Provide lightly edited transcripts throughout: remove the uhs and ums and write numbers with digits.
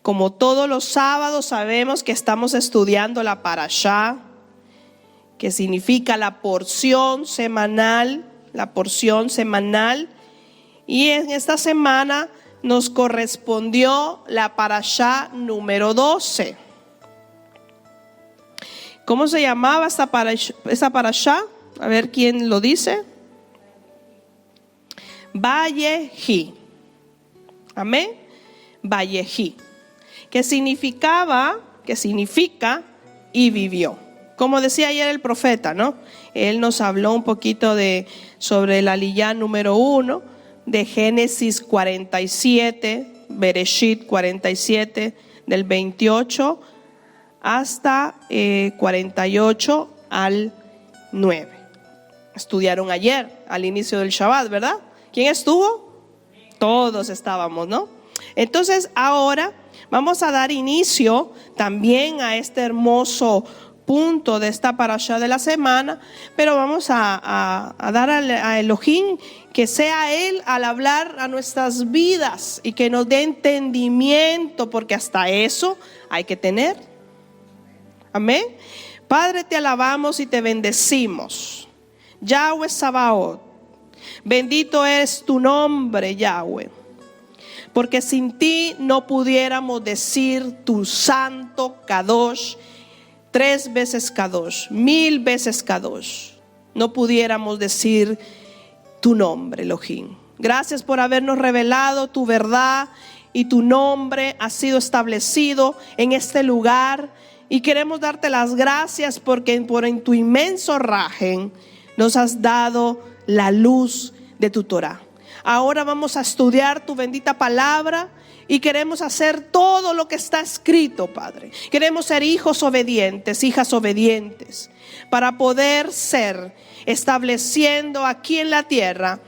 Como todos los sábados sabemos que estamos estudiando la parashá, que significa la porción semanal, y en esta semana nos correspondió la parashá número 12. ¿Cómo se llamaba esta parashá? A ver quién lo dice. Vayehi. Amén. Vayehi. Que significa y vivió. Como decía ayer el profeta, ¿no? Él nos habló un poquito sobre la aliyá número 1 de Génesis 47, Bereshit 47, del 28 hasta 48 al 9. Estudiaron ayer al inicio del Shabbat, ¿verdad? ¿Quién estuvo? Todos estábamos, ¿no? Entonces ahora vamos a dar inicio también a este hermoso punto de esta parashá de la semana, pero vamos a dar a Elohim que sea Él al hablar a nuestras vidas y que nos dé entendimiento, porque hasta eso hay que tener. Amén. Padre, te alabamos y te bendecimos. Yahweh Sabaoth, bendito es tu nombre, Yahweh, porque sin ti no pudiéramos decir tu santo Kadosh, 3 veces Kadosh, 1000 veces Kadosh. No pudiéramos decir tu nombre, Elohim. Gracias por habernos revelado tu verdad, y tu nombre ha sido establecido en este lugar. Y queremos darte las gracias porque en tu inmenso rajen nos has dado la luz de tu Torah. Ahora vamos a estudiar tu bendita palabra y queremos hacer todo lo que está escrito, Padre. Queremos ser hijos obedientes, hijas obedientes, para poder ser estableciendo aquí en la tierra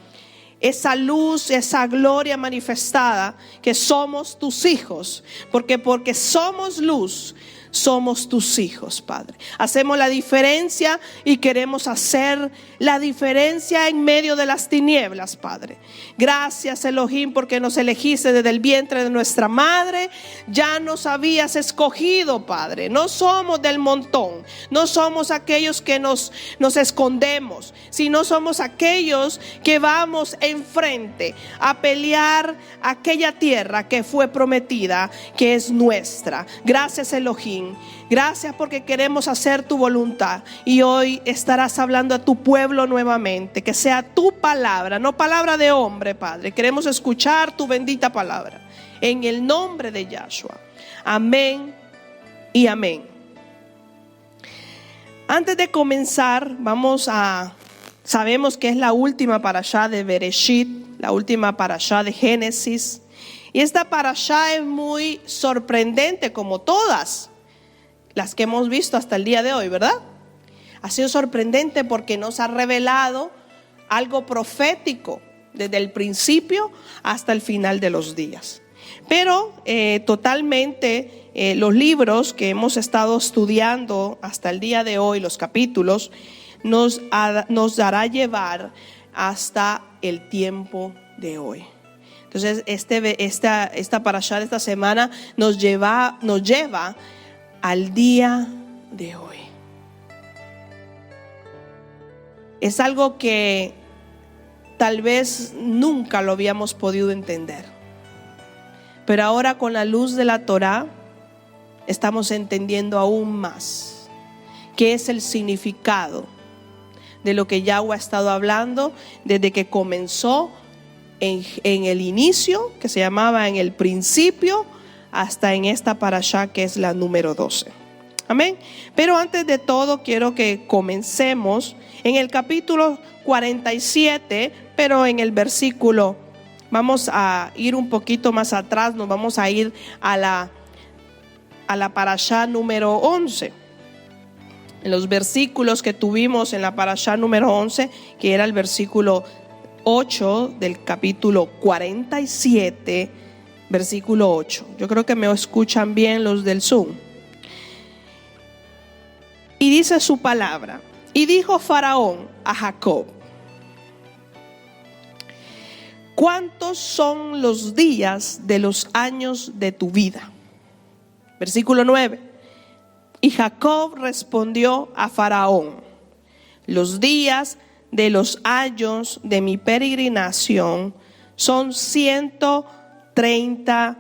esa luz, esa gloria manifestada, que somos tus hijos, porque somos luz, somos tus hijos, Padre. Hacemos la diferencia y queremos hacer la diferencia en medio de las tinieblas, Padre. Gracias, Elohim, porque nos elegiste desde el vientre de nuestra madre. Ya nos habías escogido, Padre. No somos del montón, no somos aquellos que nos escondemos, sino somos aquellos que vamos enfrente a pelear aquella tierra que fue prometida, que es nuestra. Gracias, Elohim. Gracias porque queremos hacer tu voluntad, y hoy estarás hablando a tu pueblo nuevamente. Que sea tu palabra, no palabra de hombre, Padre. Queremos escuchar tu bendita palabra en el nombre de Yahshua. Amén y amén. Antes de comenzar, sabemos que es la última parashá de Bereshit, la última parashá de Génesis, y esta parashá es muy sorprendente, como todas las que hemos visto hasta el día de hoy, ¿verdad? Ha sido sorprendente porque nos ha revelado algo profético desde el principio hasta el final de los días. Pero totalmente los libros que hemos estado estudiando hasta el día de hoy, los capítulos, nos dará llevar hasta el tiempo de hoy. Entonces esta parashá de esta semana nos lleva al día de hoy. Es algo que tal vez nunca lo habíamos podido entender, pero ahora con la luz de la Torah estamos entendiendo aún más qué es el significado de lo que Yahweh ha estado hablando desde que comenzó en el inicio, que se llamaba en el principio, hasta en esta parashá que es la número 12. Amén. Pero antes de todo quiero que comencemos en el capítulo 47, pero en el versículo, vamos a ir un poquito más atrás, nos vamos a ir a la parashá número 11. En los versículos que tuvimos en la parashá número 11, que era el versículo 8 del capítulo 47, versículo 8. Yo creo que me escuchan bien los del Zoom. Y dice su palabra: y dijo Faraón a Jacob: ¿cuántos son los días de los años de tu vida? Versículo 9. Y Jacob respondió a Faraón: los días de los años de mi peregrinación son 130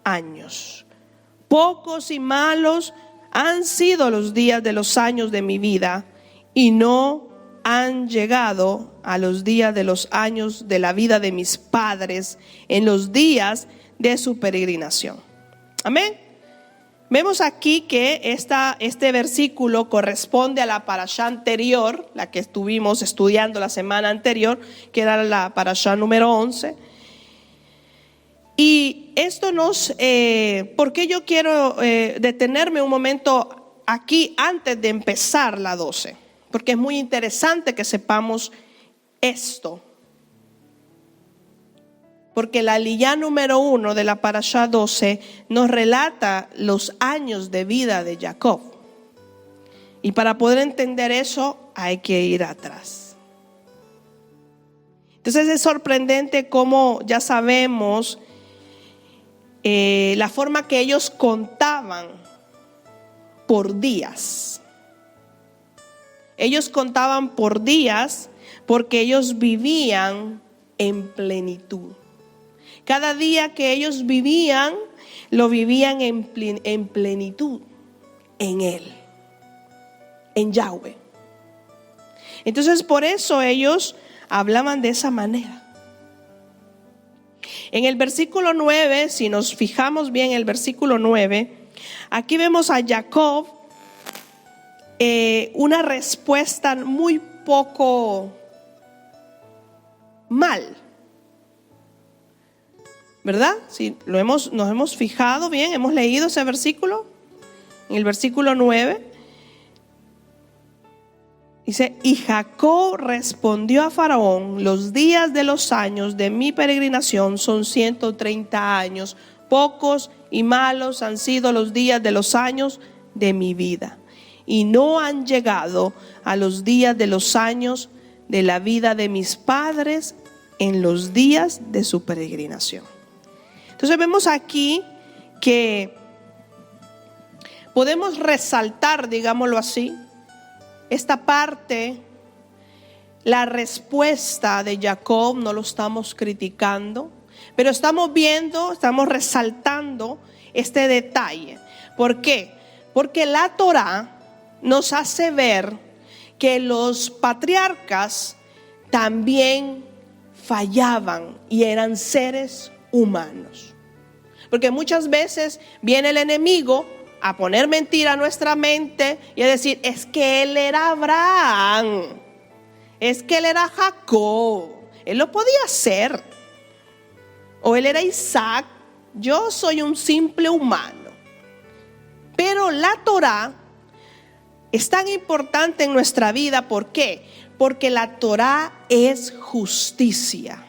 años. Pocos y malos han sido los días de los años de mi vida, y no han llegado a los días de los años de la vida de mis padres en los días de su peregrinación. Amén. Vemos aquí que este versículo corresponde a la parashá anterior, la que estuvimos estudiando la semana anterior, que era la parashá número 11. Y esto ¿por qué yo quiero detenerme un momento aquí antes de empezar la 12? Porque es muy interesante que sepamos esto. Porque la aliyá número 1 de la parashá 12 nos relata los años de vida de Jacob. Y para poder entender eso hay que ir atrás. Entonces es sorprendente cómo ya sabemos la forma que ellos contaban por días. Ellos contaban por días porque ellos vivían en plenitud. Cada día que ellos vivían, lo vivían en plenitud, en Él, en Yahweh. Entonces por eso ellos hablaban de esa manera. En el versículo 9, si nos fijamos bien en el versículo 9, aquí vemos a Jacob una respuesta muy poco mal, ¿verdad? Si nos hemos fijado bien, hemos leído ese versículo, en el versículo 9, dice: y Jacob respondió a Faraón: los días de los años de mi peregrinación son 130 años, pocos y malos han sido los días de los años de mi vida, y no han llegado a los días de los años de la vida de mis padres en los días de su peregrinación. Entonces vemos aquí que podemos resaltar, digámoslo así, esta parte, la respuesta de Jacob. No lo estamos criticando, pero estamos resaltando este detalle. ¿Por qué? Porque la Torá nos hace ver que los patriarcas también fallaban y eran seres humanos. Porque muchas veces viene el enemigo a poner mentira a nuestra mente y a decir: es que él era Abraham, es que él era Jacob, él lo podía hacer, o él era Isaac, yo soy un simple humano. Pero la Torá es tan importante en nuestra vida. ¿Por qué? Porque la Torá es justicia.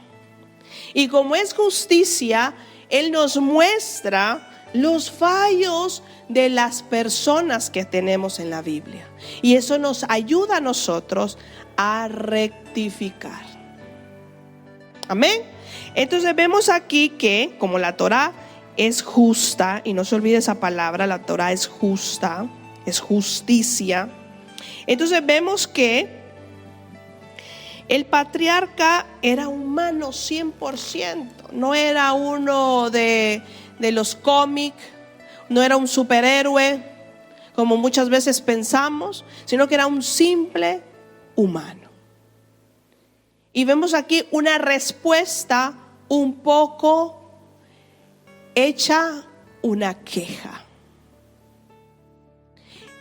Y como es justicia, Él nos muestra los fallos de las personas que tenemos en la Biblia. Y eso nos ayuda a nosotros a rectificar. Amén. Entonces vemos aquí que como la Torá es justa, y no se olvide esa palabra, la Torá es justa, es justicia. Entonces vemos que el patriarca era humano 100%, no era uno de los cómics, no era un superhéroe como muchas veces pensamos, sino que era un simple humano. Y vemos aquí una respuesta un poco hecha una queja.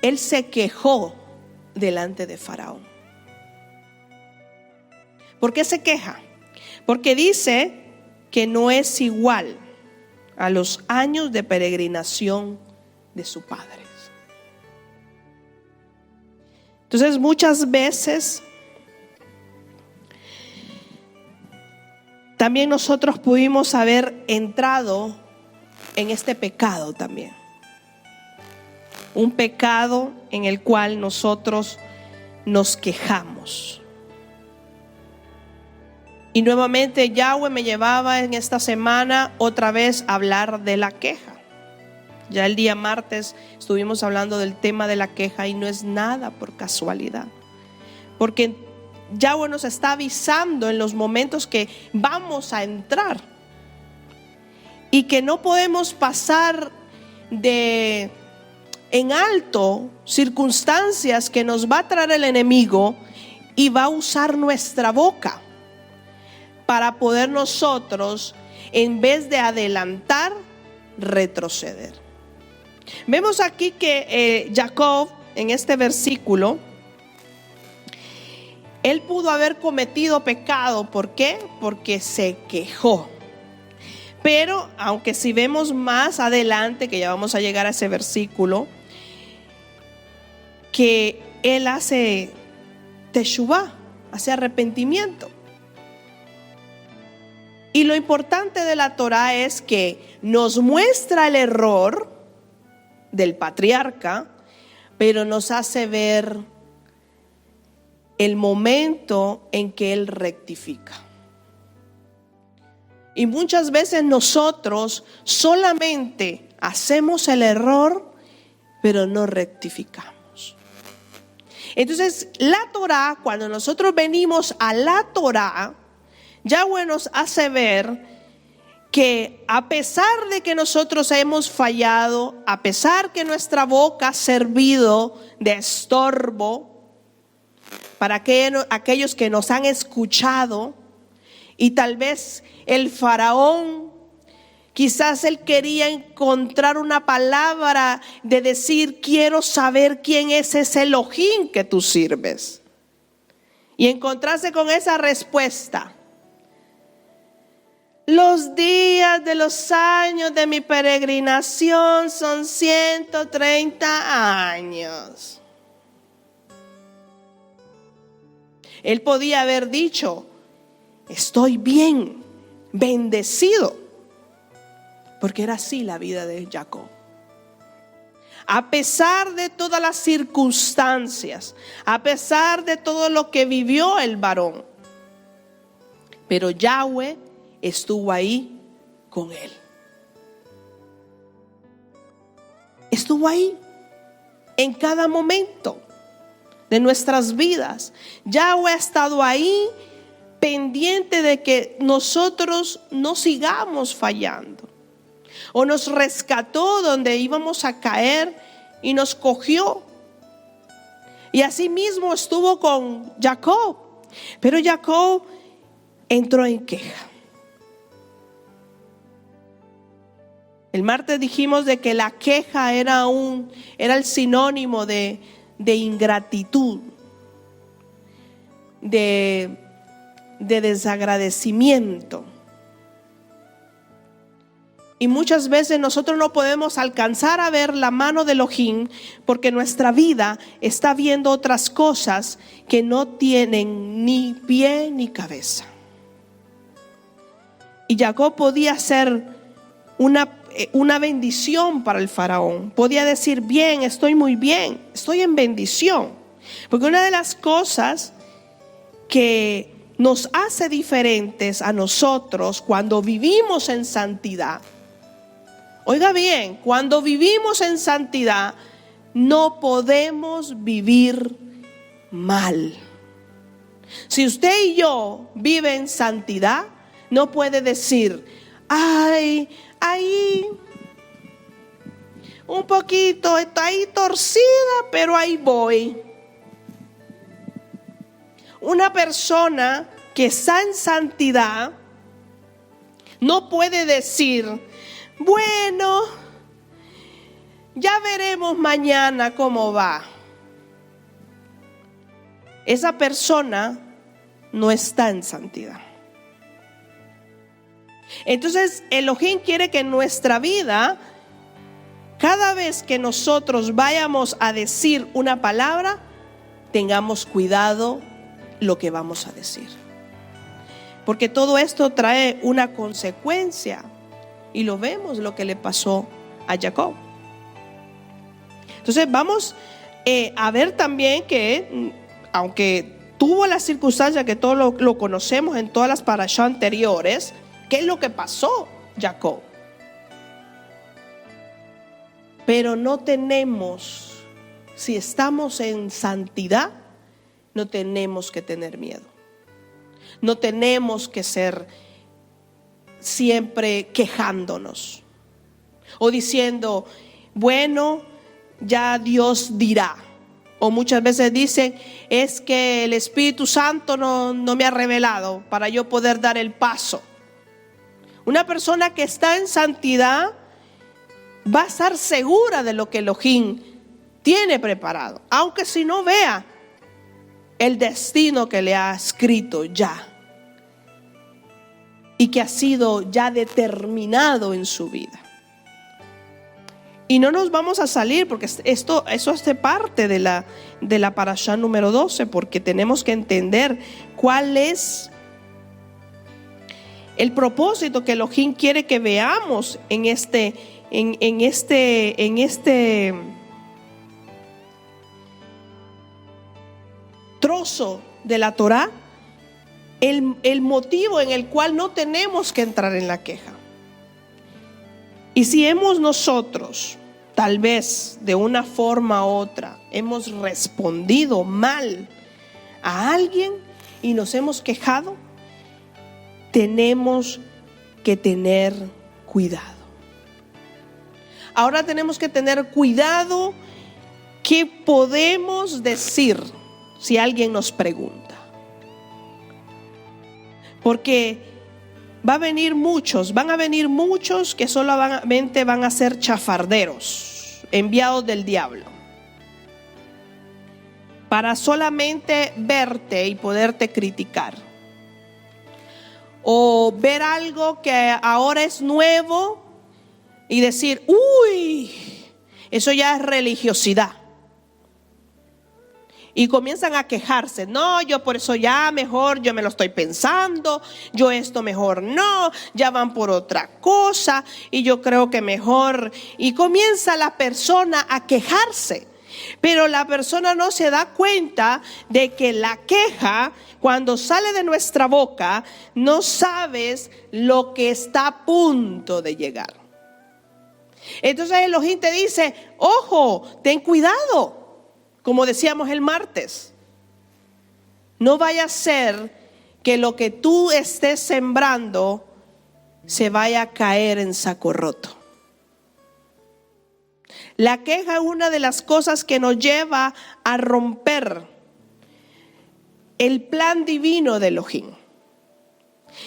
Él se quejó delante de Faraón. ¿Por qué se queja? Porque dice que no es igual a los años de peregrinación de su padre. Entonces muchas veces también nosotros pudimos haber entrado en este pecado también. Un pecado en el cual nosotros nos quejamos. Y nuevamente Yahweh me llevaba en esta semana otra vez a hablar de la queja. Ya el día martes estuvimos hablando del tema de la queja y no es nada por casualidad. Porque Yahweh nos está avisando en los momentos que vamos a entrar y que no podemos pasar en alto circunstancias que nos va a traer el enemigo y va a usar nuestra boca para poder nosotros, en vez de adelantar, retroceder. Vemos aquí que Jacob, en este versículo, él pudo haber cometido pecado. ¿Por qué? Porque se quejó. Pero aunque si vemos más adelante, que ya vamos a llegar a ese versículo, que él hace teshuvá, hace arrepentimiento. Y lo importante de la Torah es que nos muestra el error del patriarca, pero nos hace ver el momento en que él rectifica. Y muchas veces nosotros solamente hacemos el error, pero no rectificamos. Entonces, la Torah, cuando nosotros venimos a la Torah, Yahweh nos hace ver que a pesar de que nosotros hemos fallado, a pesar que nuestra boca ha servido de estorbo para aquellos que nos han escuchado, y tal vez el faraón, quizás él quería encontrar una palabra de decir: quiero saber quién es ese Elohim que tú sirves, y encontrarse con esa respuesta: los días de los años de mi peregrinación son 130 años. Él podía haber dicho: estoy bien, bendecido, porque era así la vida de Jacob. A pesar de todas las circunstancias, a pesar de todo lo que vivió el varón, pero Yahweh estuvo ahí con él. Estuvo ahí en cada momento de nuestras vidas. Yahweh ha estado ahí pendiente de que nosotros no sigamos fallando, o nos rescató donde íbamos a caer y nos cogió. Y así mismo estuvo con Jacob, pero Jacob entró en queja. El martes dijimos de que la queja era el sinónimo de ingratitud, de desagradecimiento. Y muchas veces nosotros no podemos alcanzar a ver la mano de Elohim porque nuestra vida está viendo otras cosas que no tienen ni pie ni cabeza. Y Jacob podía ser una bendición para el faraón. Podía decir: bien, estoy muy bien, estoy en bendición. Porque una de las cosas que nos hace diferentes a nosotros cuando vivimos en santidad, oiga bien, cuando vivimos en santidad no podemos vivir mal. Si usted y yo vive en santidad, no puede decir: ay, ahí un poquito, está ahí torcida, pero ahí voy. Una persona que está en santidad no puede decir: bueno, ya veremos mañana cómo va. Esa persona no está en santidad. Entonces Elohim quiere que en nuestra vida, cada vez que nosotros vayamos a decir una palabra, tengamos cuidado lo que vamos a decir, porque todo esto trae una consecuencia, y lo vemos lo que le pasó a Jacob. Entonces vamos a ver también que aunque tuvo la circunstancia que todos lo conocemos en todas las parashá anteriores, ¿qué es lo que pasó Jacob? Pero no tenemos, si estamos en santidad, no tenemos que tener miedo. No tenemos que ser siempre quejándonos o diciendo, bueno, ya Dios dirá. O muchas veces dicen, es que el Espíritu Santo no me ha revelado para yo poder dar el paso. Una persona que está en santidad va a estar segura de lo que Elohim tiene preparado, aunque si no vea el destino que le ha escrito ya y que ha sido ya determinado en su vida. Y no nos vamos a salir porque eso hace parte de la parashá número 12, porque tenemos que entender cuál es el propósito que Elohim quiere que veamos en este trozo de la Torá, el motivo en el cual no tenemos que entrar en la queja. Y si hemos nosotros, tal vez de una forma u otra, hemos respondido mal a alguien y nos hemos quejado, tenemos que tener cuidado. Ahora tenemos que tener cuidado qué podemos decir si alguien nos pregunta. Porque van a venir muchos que solamente van a ser chafarderos, enviados del diablo, para solamente verte y poderte criticar. O ver algo que ahora es nuevo y decir, uy, eso ya es religiosidad. Y comienzan a quejarse, no, yo por eso ya mejor, yo me lo estoy pensando, yo esto mejor no, ya van por otra cosa y yo creo que mejor. Y comienza la persona a quejarse, pero la persona no se da cuenta de que la queja, cuando sale de nuestra boca, no sabes lo que está a punto de llegar. Entonces Elohim te dice, ojo, ten cuidado. Como decíamos el martes, no vaya a ser que lo que tú estés sembrando se vaya a caer en saco roto. La queja es una de las cosas que nos lleva a romper el plan divino de Elohim.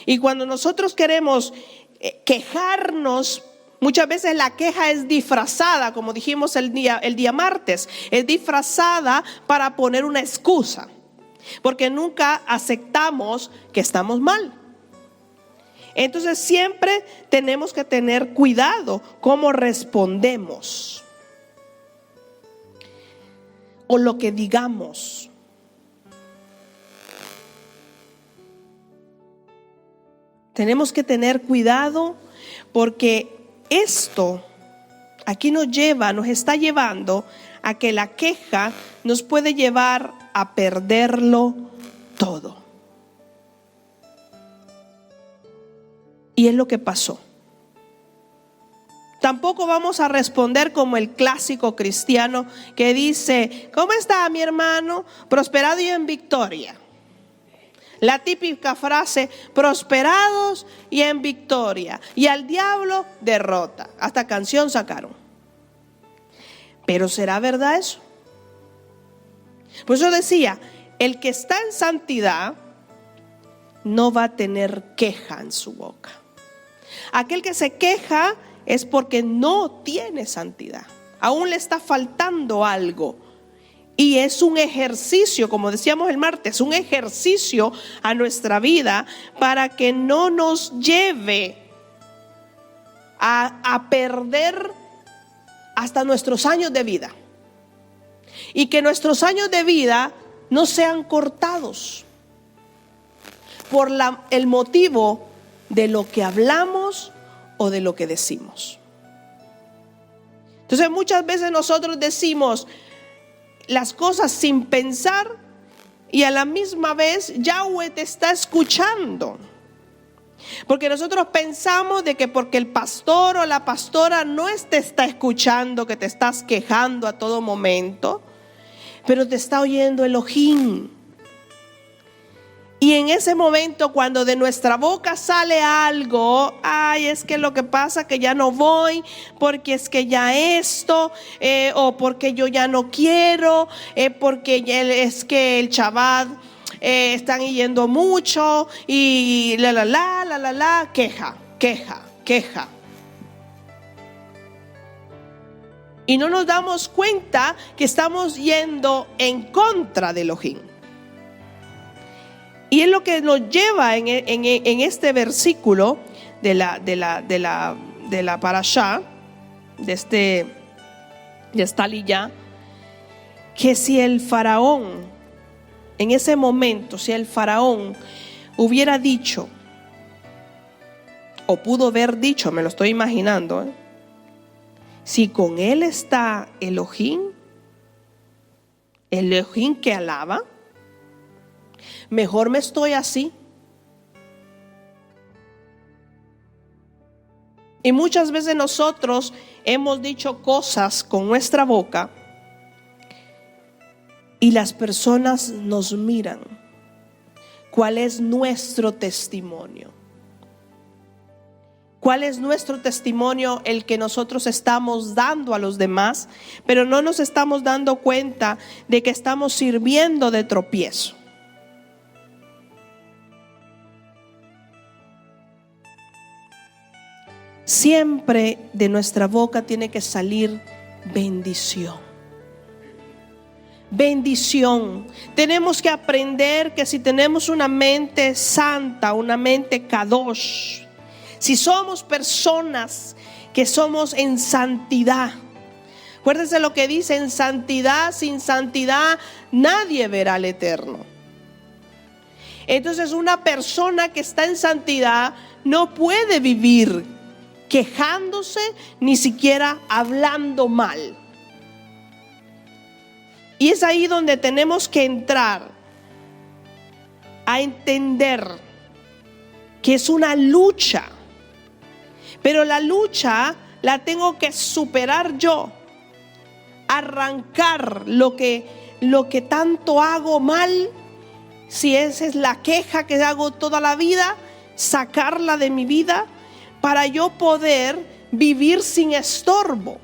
Y cuando nosotros queremos quejarnos, muchas veces la queja es disfrazada, como dijimos el día martes, es disfrazada para poner una excusa, porque nunca aceptamos que estamos mal. Entonces siempre tenemos que tener cuidado cómo respondemos o lo que digamos. Tenemos que tener cuidado porque esto aquí nos está llevando a que la queja nos puede llevar a perderlo todo. Y es lo que pasó. Tampoco vamos a responder como el clásico cristiano que dice, ¿cómo está mi hermano? Prosperado y en victoria. La típica frase, prosperados y en victoria, y al diablo derrota. Hasta canción sacaron. Pero ¿será verdad eso? Por eso decía, el que está en santidad no va a tener queja en su boca. Aquel que se queja es porque no tiene santidad. Aún le está faltando algo. Y es un ejercicio, como decíamos el martes, un ejercicio a nuestra vida para que no nos lleve a perder hasta nuestros años de vida. Y que nuestros años de vida no sean cortados por el motivo de lo que hablamos o de lo que decimos. Entonces muchas veces nosotros decimos las cosas sin pensar y a la misma vez Yahweh te está escuchando. Porque nosotros pensamos de que porque el pastor o la pastora no te está escuchando, que te estás quejando a todo momento, pero te está oyendo Elohim. Y en ese momento, cuando de nuestra boca sale algo, ay, es que lo que pasa que ya no voy, porque es que ya esto, o porque yo ya no quiero, porque es que el Shabbat están yendo mucho, y queja. Y no nos damos cuenta que estamos yendo en contra de Elohim. Y es lo que nos lleva en este versículo de la parashá, de esta aliyá, que si el faraón, en ese momento, si el faraón hubiera dicho, o pudo haber dicho, me lo estoy imaginando, si con él está Elohim que alaba, mejor me estoy así. Y muchas veces nosotros hemos dicho cosas con nuestra boca y las personas nos miran. ¿Cuál es nuestro testimonio? ¿Cuál es nuestro testimonio, el que nosotros estamos dando a los demás? Pero no nos estamos dando cuenta de que estamos sirviendo de tropiezo. Siempre de nuestra boca tiene que salir bendición. Bendición. Tenemos que aprender que si tenemos una mente santa, una mente kadosh, si somos personas que somos en santidad, acuérdense lo que dice: en santidad, sin santidad nadie verá al Eterno. Entonces una persona que está en santidad no puede vivir quejándose, ni siquiera hablando mal. Y es ahí donde tenemos que entrar a entender que es una lucha, pero la lucha la tengo que superar yo, arrancar lo que tanto hago mal. Si esa es la queja que hago toda la vida, sacarla de mi vida, para yo poder vivir sin estorbo,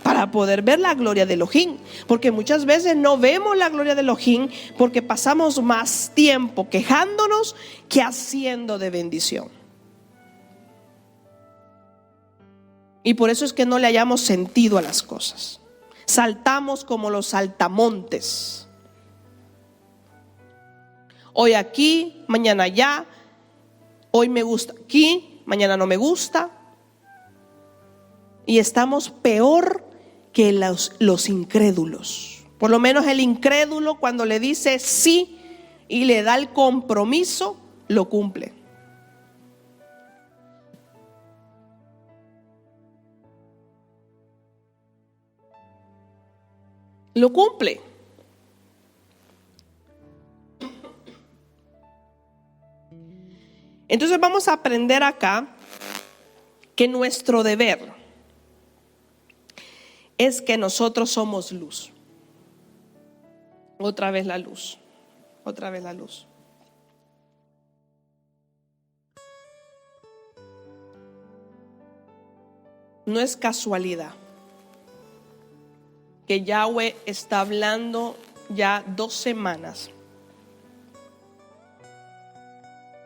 para poder ver la gloria de Elohim. Porque muchas veces no vemos la gloria de Elohim porque pasamos más tiempo quejándonos que haciendo de bendición. Y por eso es que no le hayamos sentido a las cosas. Saltamos como los saltamontes. Hoy aquí, mañana allá. Hoy me gusta aquí, mañana no me gusta. Y estamos peor que los incrédulos. Por lo menos el incrédulo, cuando le dice sí y le da el compromiso, lo cumple. Lo cumple. Entonces vamos a aprender acá que nuestro deber es que nosotros somos luz. Otra vez la luz. Otra vez la luz. No es casualidad que Yahweh está hablando ya 2 semanas.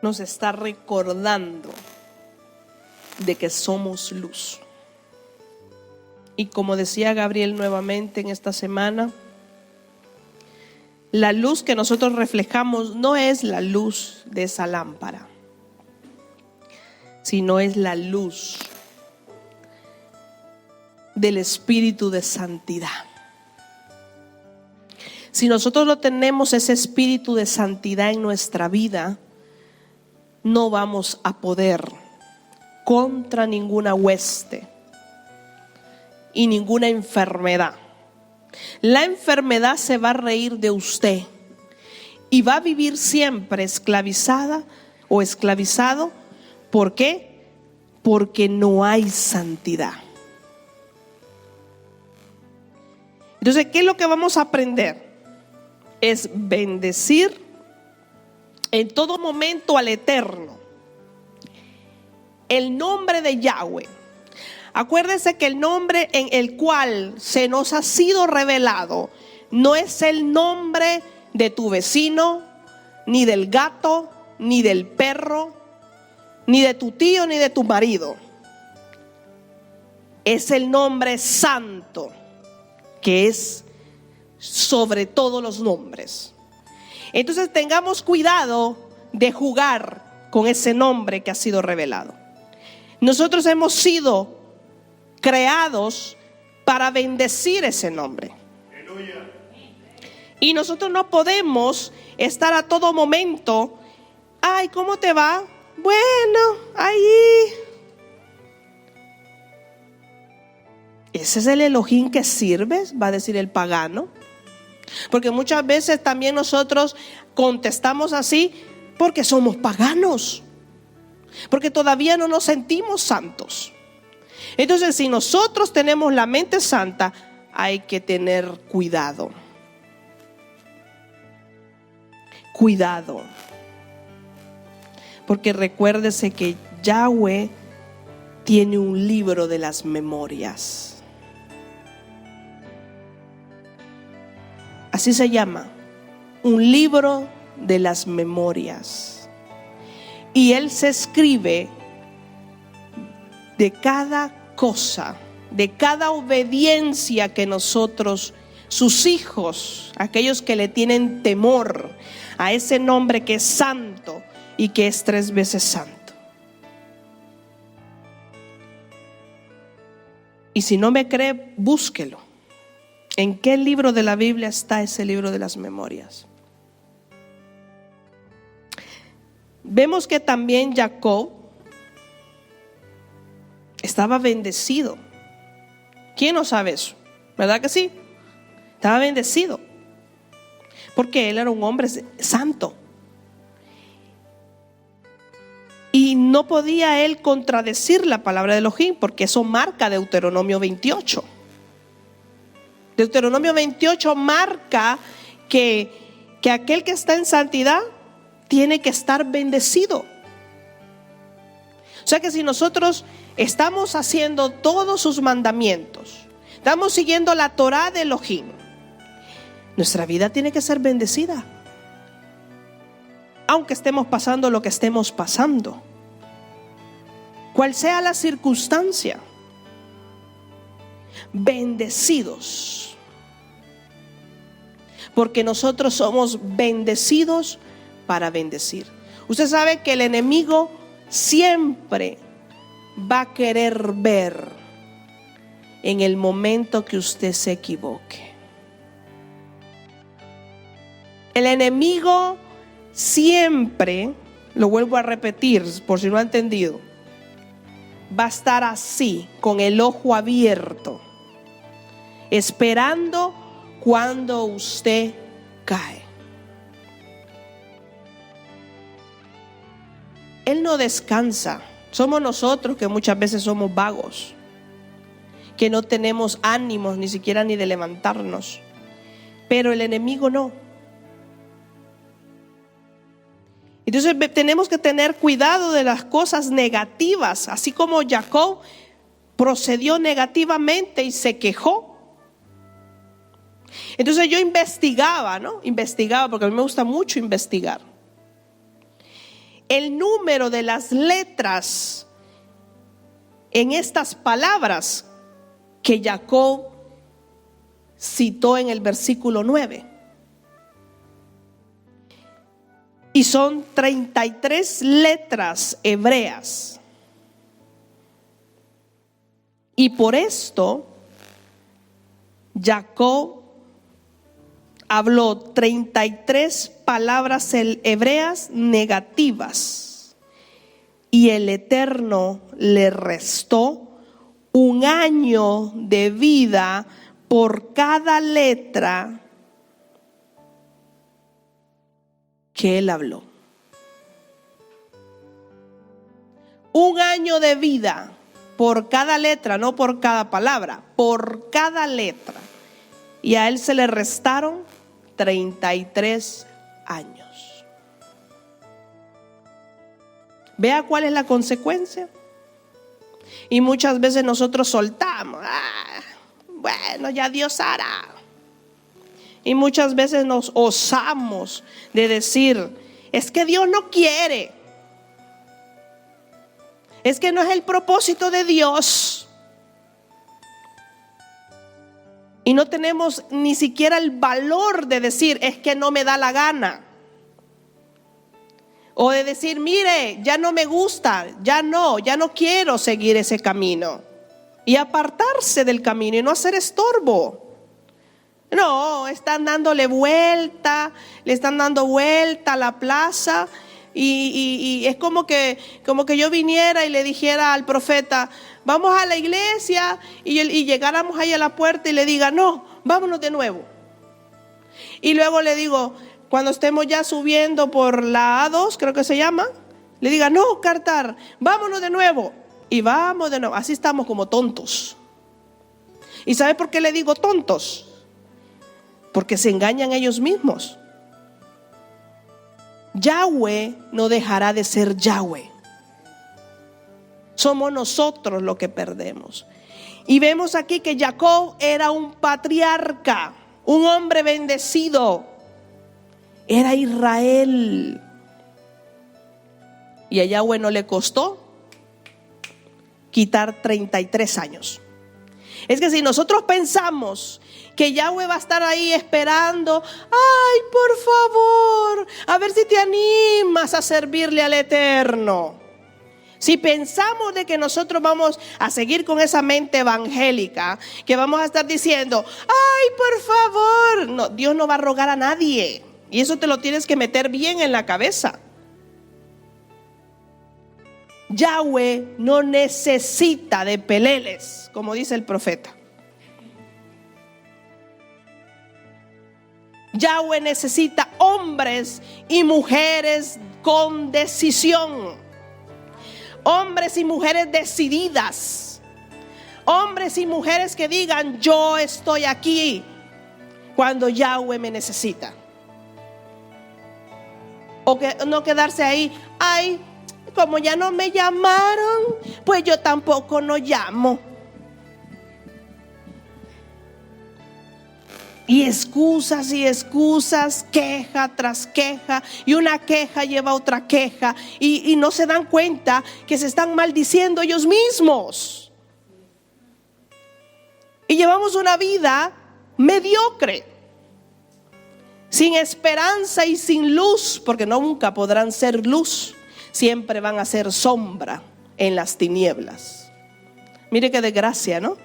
Nos está recordando de que somos luz. Y como decía Gabriel nuevamente en esta semana, la luz que nosotros reflejamos no es la luz de esa lámpara, sino es la luz del Espíritu de santidad. Si nosotros no tenemos ese Espíritu de santidad en nuestra vida, no vamos a poder contra ninguna hueste y ninguna enfermedad. La enfermedad se va a reír de usted y va a vivir siempre esclavizada o esclavizado. ¿Por qué? Porque no hay santidad. Entonces, ¿qué es lo que vamos a aprender? Es bendecir en todo momento al Eterno. El nombre de Yahweh. Acuérdense que el nombre en el cual se nos ha sido revelado no es el nombre de tu vecino, ni del gato, ni del perro, ni de tu tío, ni de tu marido. Es el nombre santo, que es sobre todos los nombres. Entonces tengamos cuidado de jugar con ese nombre que ha sido revelado. Nosotros hemos sido creados para bendecir ese nombre. Y nosotros no podemos estar a todo momento, ay, ¿cómo te va? Bueno, ahí. ¿Ese es el Elohim que sirves? Va a decir el pagano. Porque muchas veces también nosotros contestamos así porque somos paganos, porque todavía no nos sentimos santos. Entonces, si nosotros tenemos la mente santa, hay que tener cuidado. Cuidado. Porque recuérdese que Yahweh tiene un libro de las memorias. Así se llama, un libro de las memorias. Y Él se escribe de cada cosa, de cada obediencia que nosotros, sus hijos, aquellos que le tienen temor a ese nombre que es santo y que es 3 veces santo. Y si no me cree, búsquelo. ¿En qué libro de la Biblia está ese libro de las memorias? Vemos que también Jacob estaba bendecido. ¿Quién no sabe eso? ¿Verdad que sí? Estaba bendecido porque él era un hombre santo. Y no podía él contradecir la palabra de Elohim, porque eso marca Deuteronomio 28. Deuteronomio 28 marca que aquel que está en santidad tiene que estar bendecido. O sea que si nosotros estamos haciendo todos sus mandamientos, estamos siguiendo la Torá de Elohim, nuestra vida tiene que ser bendecida. Aunque estemos pasando lo que estemos pasando, cual sea la circunstancia, bendecidos. Porque nosotros somos bendecidos para bendecir. Usted sabe que el enemigo siempre va a querer ver en el momento que usted se equivoque. El enemigo siempre, lo vuelvo a repetir por si no ha entendido, va a estar así, con el ojo abierto, esperando cuando usted cae. Él no descansa. Somos nosotros que muchas veces somos vagos, que no tenemos ánimos ni siquiera ni de levantarnos. Pero el enemigo no. Entonces tenemos que tener cuidado de las cosas negativas, así como Jacob procedió negativamente y se quejó. Entonces yo investigaba porque a mí me gusta mucho investigar el número de las letras en estas palabras que Jacob citó en el versículo 9. Y son 33 letras hebreas. Y por esto Jacob habló 33 palabras hebreas negativas, y el Eterno le restó 1 año de vida por cada letra que él habló. un año de vida por cada letra, no por cada palabra, por cada letra. Y a él se le restaron 33 años. Vea cuál es la consecuencia. Y muchas veces nosotros soltamos. Bueno, ya Dios hará. Y muchas veces nos osamos de decir, es que Dios no quiere. Es que no es el propósito de Dios. Y no tenemos ni siquiera el valor de decir, es que no me da la gana. O de decir, mire, ya no me gusta, ya no quiero seguir ese camino. Y apartarse del camino y no hacer estorbo. No, están dándole vuelta, le están dando vuelta a la plaza. Y es como que yo viniera y le dijera al profeta, vamos a la iglesia, y llegáramos ahí a la puerta y le diga, no, vámonos de nuevo. Y luego le digo, cuando estemos ya subiendo por la A2, creo que se llama, le diga, no, Cartar, vámonos de nuevo. Y vamos de nuevo. Así estamos como tontos. ¿Y sabe por qué le digo tontos? Porque se engañan ellos mismos. Yahweh no dejará de ser Yahweh. Somos nosotros los que perdemos. Y vemos aquí que Jacob era un patriarca, un hombre bendecido. Era Israel. Y a Yahweh no le costó quitar 33 años. Es que si nosotros pensamos que Yahweh va a estar ahí esperando, ay, por favor, a ver si te animas a servirle al Eterno. Si pensamos de que nosotros vamos a seguir con esa mente evangélica, que vamos a estar diciendo, ay, por favor, no, Dios no va a rogar a nadie. Y eso te lo tienes que meter bien en la cabeza. Yahweh no necesita de peleles, como dice el profeta. Yahweh necesita hombres y mujeres con decisión. Hombres y mujeres decididas. Hombres y mujeres que digan, yo estoy aquí cuando Yahweh me necesita. O que no quedarse ahí, ay, como ya no me llamaron, pues yo tampoco no llamo. Y excusas, queja tras queja, y una queja lleva a otra queja, y no se dan cuenta que se están maldiciendo ellos mismos. Y llevamos una vida mediocre, sin esperanza y sin luz, porque nunca podrán ser luz. Siempre van a ser sombra en las tinieblas. Mire qué desgracia, ¿no?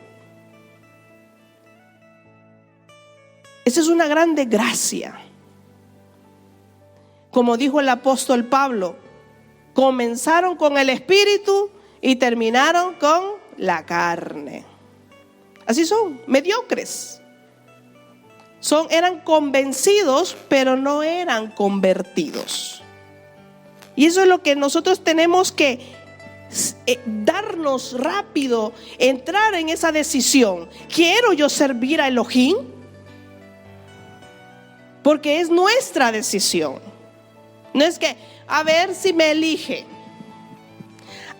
Esa es una gran desgracia. Como dijo el apóstol Pablo, comenzaron con el espíritu y terminaron con la carne. Así son, mediocres. Eran convencidos, pero no eran convertidos. Y eso es lo que nosotros tenemos que darnos rápido, entrar en esa decisión. ¿Quiero yo servir a Elohim? Porque es nuestra decisión. No es que, a ver si me elige.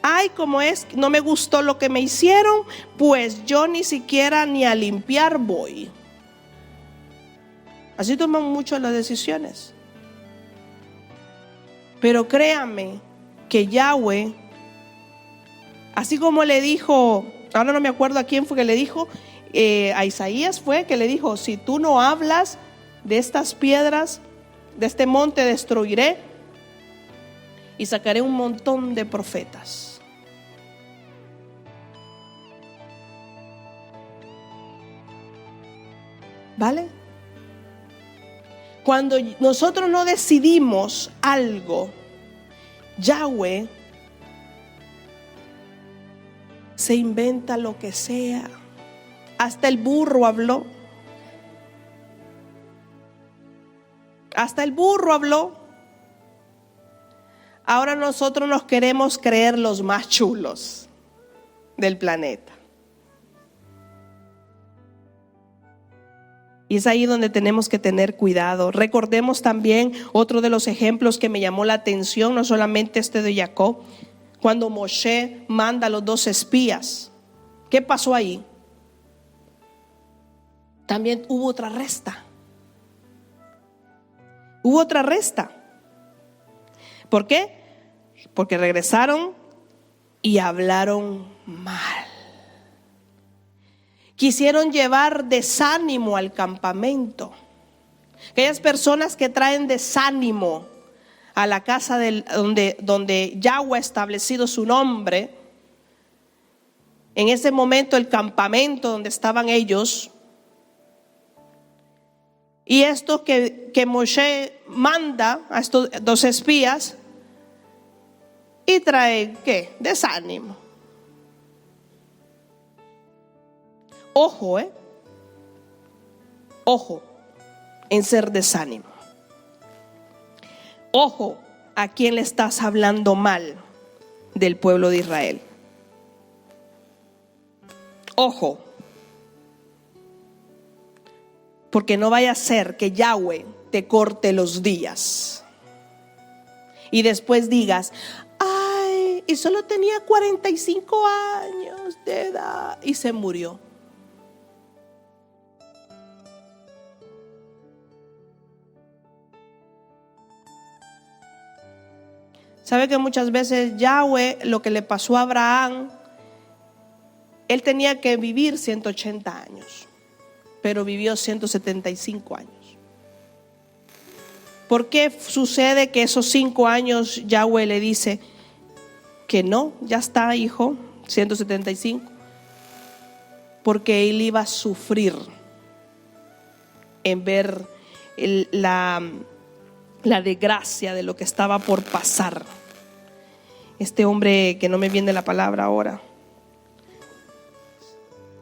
Ay, como es, no me gustó lo que me hicieron, pues yo ni siquiera ni a limpiar voy. Así toman mucho las decisiones. Pero créame que Yahweh, así como le dijo, ahora no me acuerdo a quién fue que le dijo, a Isaías fue que le dijo, si tú no hablas de estas piedras, de este monte destruiré y sacaré un montón de profetas. ¿Vale? Cuando nosotros no decidimos algo, Yahweh se inventa lo que sea. Hasta el burro habló. Hasta el burro habló. ahora nosotros nos queremos creer los más chulos del planeta. Y es ahí donde tenemos que tener cuidado. Recordemos también otro de los ejemplos que me llamó la atención, no solamente este de Jacob, cuando Moshe manda a los 2 espías. ¿Qué pasó ahí? También hubo otra resta. Hubo otra resta. ¿Por qué? Porque regresaron y hablaron mal. Quisieron llevar desánimo al campamento. Aquellas personas que traen desánimo a la casa donde Yahweh ha establecido su nombre. En ese momento el campamento donde estaban ellos. Y esto que Moshe manda a estos 2 espías y trae ¿qué? Desánimo. Ojo, ojo en ser desánimo. Ojo a quién le estás hablando mal del pueblo de Israel. Ojo, porque no vaya a ser que Yahweh te corte los días y después digas: ay, y solo tenía 45 años de edad y se murió. ¿Sabe que muchas veces Yahweh, lo que le pasó a Abraham, él tenía que vivir 180 años, pero vivió 175 años? ¿Por qué sucede que esos 5 años Yahweh le dice que no, ya está, hijo, 175? Porque él iba a sufrir en ver la desgracia de lo que estaba por pasar. Este hombre que no me viene la palabra ahora.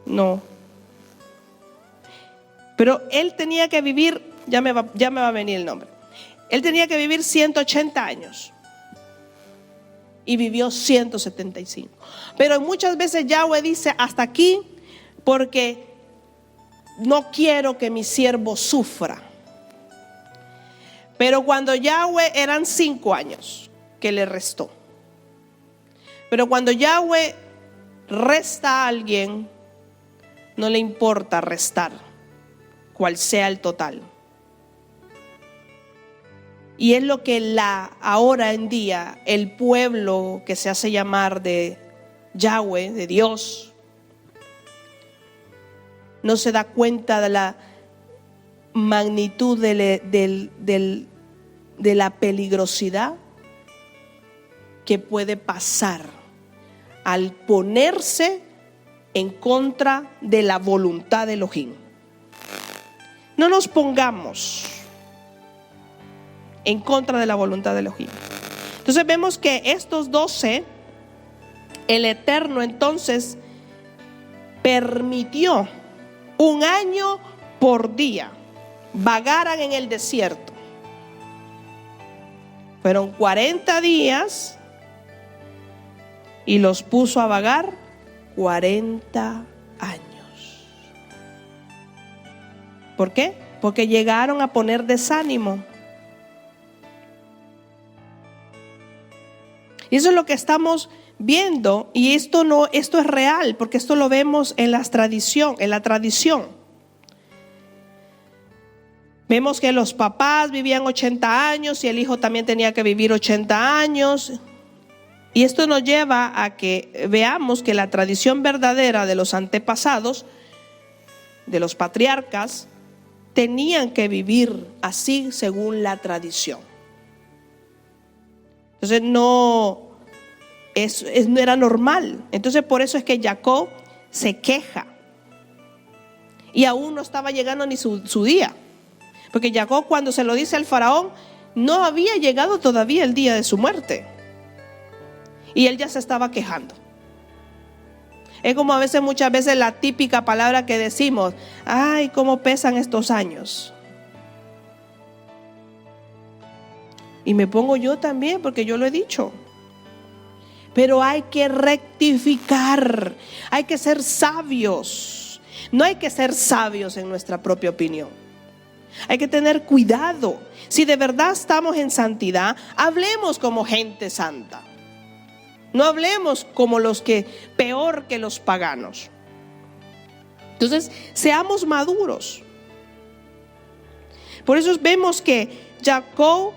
No. Pero él tenía que vivir, ya me va a venir el nombre. Él tenía que vivir 180 años. Y vivió 175. Pero muchas veces Yahweh dice: hasta aquí, porque no quiero que mi siervo sufra. Pero cuando Yahweh eran 5 años que le restó. Pero cuando Yahweh resta a alguien, no le importa restar, cual sea el total. Y es lo que ahora en día el pueblo que se hace llamar de Yahweh, de Dios, no se da cuenta de la magnitud de la peligrosidad que puede pasar al ponerse en contra de la voluntad de Elohim. No nos pongamos en contra de la voluntad de Elohim. Entonces vemos que estos 12, el Eterno entonces permitió 1 año por día vagaran en el desierto. Fueron 40 días y los puso a vagar 40 años. ¿Por qué? Porque llegaron a poner desánimo. Y eso es lo que estamos viendo, y esto es real, porque esto lo vemos en la tradición. Vemos que los papás vivían 80 años y el hijo también tenía que vivir 80 años. Y esto nos lleva a que veamos que la tradición verdadera de los antepasados, de los patriarcas, tenían que vivir así según la tradición. Entonces no era normal. Entonces por eso es que Jacob se queja. Y aún no estaba llegando ni su día. Porque Jacob, cuando se lo dice al faraón, no había llegado todavía el día de su muerte. Y él ya se estaba quejando. Es como muchas veces la típica palabra que decimos: ay, cómo pesan estos años. Y me pongo yo también, porque yo lo he dicho. Pero hay que rectificar, hay que ser sabios. No hay que ser sabios en nuestra propia opinión. Hay que tener cuidado. Si de verdad estamos en santidad, hablemos como gente santa. No hablemos como los que, peor que los paganos. Entonces, seamos maduros. Por eso vemos que Jacob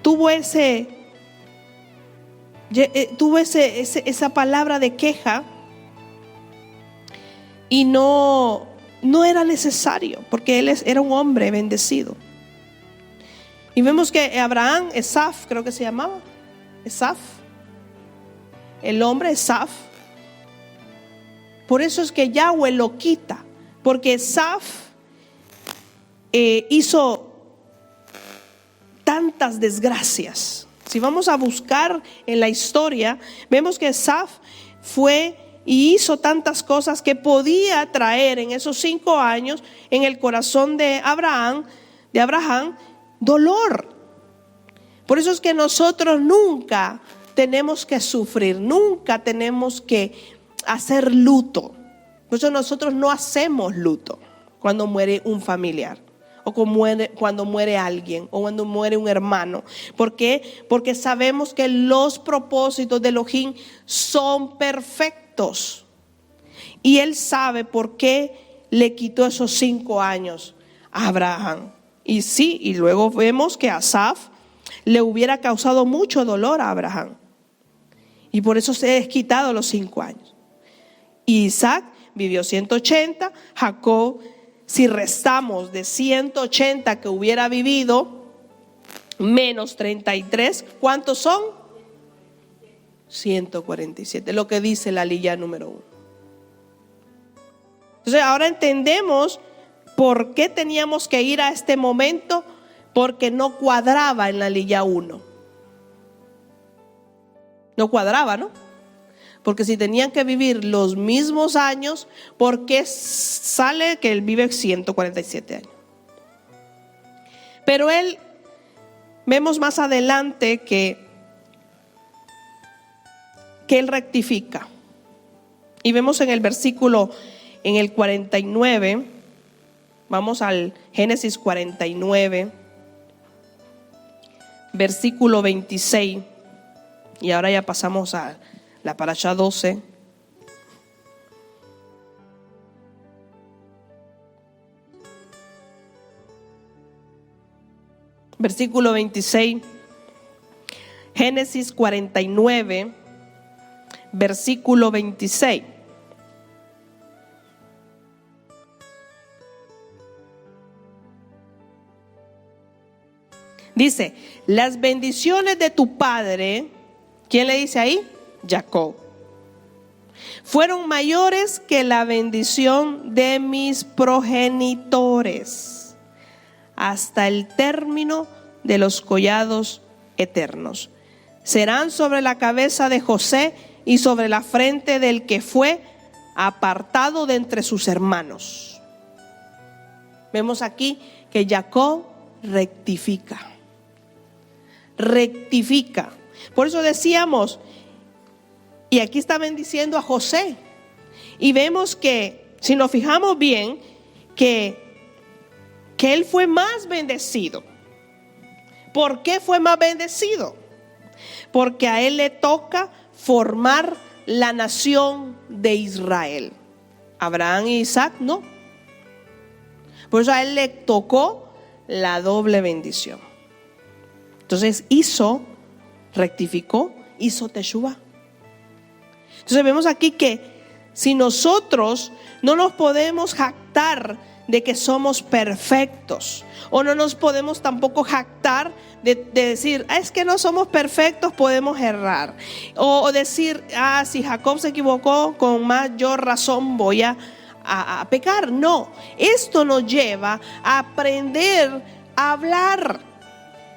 tuvo esa palabra de queja y no era necesario, porque él era un hombre bendecido. Y vemos que Abraham, Esaf, creo que se llamaba Esaf, el hombre Esaf. Por eso es que Yahweh lo quita, porque Esaf hizo tantas desgracias. Si vamos a buscar en la historia, vemos que Esaf fue y hizo tantas cosas que podía traer en esos 5 años en el corazón de Abraham dolor. Por eso es que nosotros nunca tenemos que sufrir, nunca tenemos que hacer luto. Por eso nosotros no hacemos luto cuando muere un familiar, o cuando muere alguien, o cuando muere un hermano. ¿Por qué? Porque sabemos que los propósitos de Elohim son perfectos. Y Él sabe por qué le quitó esos 5 años a Abraham. Y sí, y luego vemos que Asaf le hubiera causado mucho dolor a Abraham. Y por eso se ha quitado los 5 años. Y Isaac vivió 180, Jacob, si restamos de 180 que hubiera vivido, menos 33, ¿cuántos son? 147, lo que dice la lilla número 1. Entonces ahora entendemos por qué teníamos que ir a este momento, porque no cuadraba en la lilla 1. No cuadraba, ¿no? Porque si tenían que vivir los mismos años, ¿por qué sale que él vive 147 años? Pero él, vemos más adelante que él rectifica. Y vemos en el versículo, en el 49, vamos al Génesis 49, versículo 26. Y ahora ya pasamos a la parashá 12. Versículo 26. Génesis 49, versículo 26. Dice: las bendiciones de tu padre, ¿quién le dice ahí? Jacob, fueron mayores que la bendición de mis progenitores, hasta el término de los collados eternos. Serán sobre la cabeza de José y sobre la frente del que fue apartado de entre sus hermanos. Vemos aquí que Jacob rectifica. Por eso decíamos, y aquí está bendiciendo a José. Y vemos que, si nos fijamos bien, que él fue más bendecido. ¿Por qué fue más bendecido? Porque a él le toca formar la nación de Israel. Abraham y Isaac no. Por eso a él le tocó la doble bendición. Entonces rectificó, hizo teshuvá. Entonces vemos aquí que si nosotros no nos podemos jactar de que somos perfectos, o no nos podemos tampoco jactar de decir, es que no somos perfectos, podemos errar, o decir, si Jacob se equivocó, con mayor razón voy a pecar. No, esto nos lleva a aprender a hablar,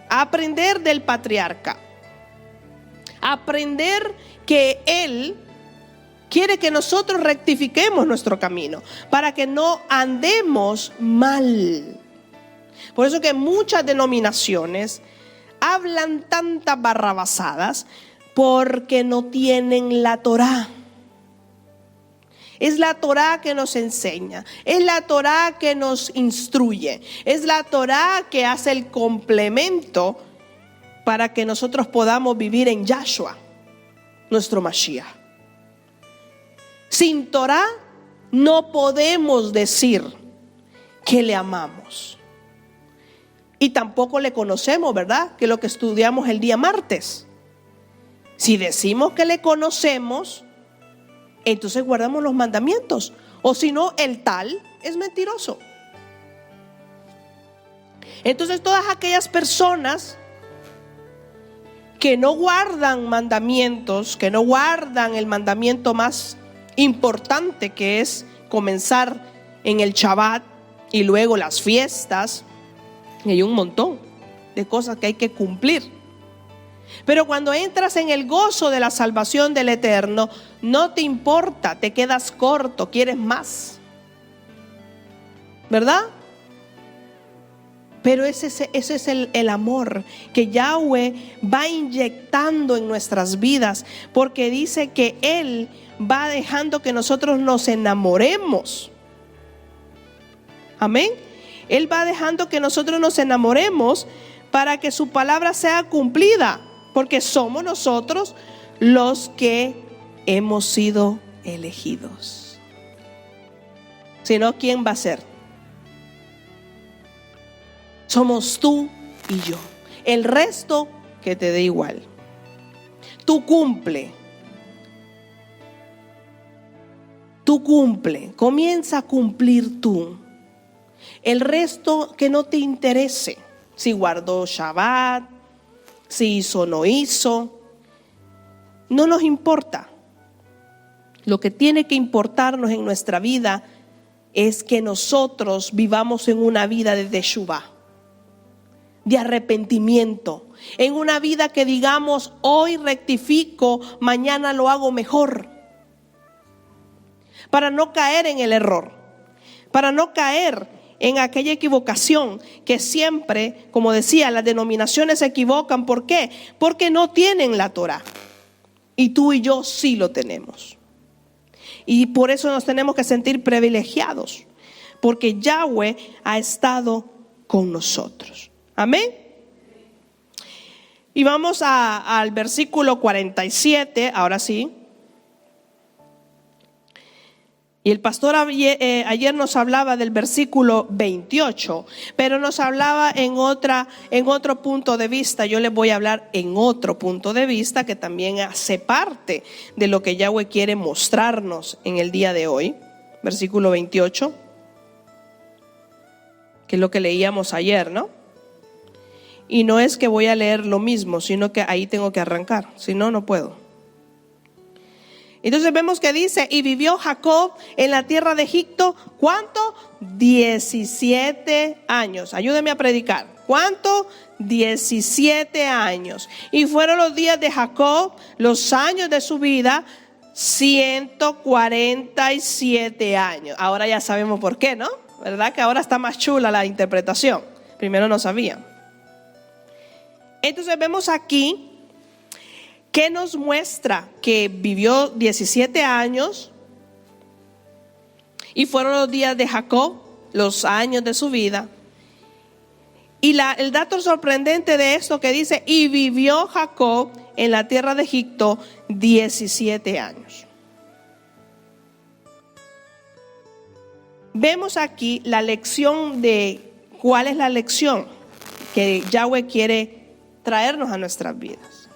a aprender del patriarca, a aprender que él quiere que nosotros rectifiquemos nuestro camino para que no andemos mal. Por eso que muchas denominaciones hablan tantas barrabasadas porque no tienen la Torá. Es la Torá que nos enseña, es la Torá que nos instruye, es la Torá que hace el complemento para que nosotros podamos vivir en Yahshua, nuestro Mashiach. Sin Torá no podemos decir que le amamos. Y tampoco le conocemos, ¿verdad? Que es lo que estudiamos el día martes. Si decimos que le conocemos, entonces guardamos los mandamientos. O si no, el tal es mentiroso. Entonces todas aquellas personas que no guardan mandamientos, que no guardan el mandamiento más importante, que es comenzar en el Shabbat y luego las fiestas, y hay un montón de cosas que hay que cumplir. Pero cuando entras en el gozo de la salvación del Eterno, no te importa, te quedas corto, quieres más, ¿verdad? Pero ese es el amor que Yahweh va inyectando en nuestras vidas, porque dice que Él va dejando que nosotros nos enamoremos. Amén. Él va dejando que nosotros nos enamoremos para que su palabra sea cumplida, porque somos nosotros los que hemos sido elegidos. Si no, ¿quién va a ser? Somos tú y yo. El resto que te dé igual. Tú cumple. Tú cumple. Comienza a cumplir tú. El resto que no te interese. Si guardó Shabbat, si hizo o no hizo, no nos importa. Lo que tiene que importarnos en nuestra vida es que nosotros vivamos en una vida de teshuvá, de arrepentimiento, en una vida que digamos: hoy rectifico, mañana lo hago mejor, para no caer en el error, para no caer en aquella equivocación que siempre, como decía, las denominaciones se equivocan. ¿Por qué? Porque no tienen la Torá, y tú y yo sí lo tenemos. Y por eso nos tenemos que sentir privilegiados, porque Yahweh ha estado con nosotros. Amén. Y vamos al versículo 47, ahora sí. Y el pastor ayer nos hablaba del versículo 28, pero nos hablaba en otro punto de vista. Yo les voy a hablar en otro punto de vista que también hace parte de lo que Yahweh quiere mostrarnos en el día de hoy. Versículo 28, que es lo que leíamos ayer, ¿no? Y no es que voy a leer lo mismo, sino que ahí tengo que arrancar, si no, no puedo. Entonces vemos que dice: y vivió Jacob en la tierra de Egipto, ¿cuánto? 17 años. Ayúdeme a predicar. ¿Cuánto? 17 años. Y fueron los días de Jacob, los años de su vida, 147 años. Ahora ya sabemos por qué, ¿no? ¿Verdad que ahora está más chula la interpretación? Primero no sabían. Entonces vemos aquí que nos muestra que vivió 17 años y fueron los días de Jacob, los años de su vida. Y el dato sorprendente de esto que dice: y vivió Jacob en la tierra de Egipto 17 años. Vemos aquí la lección de cuál es la lección que Yahweh quiere traernos a nuestras vidas.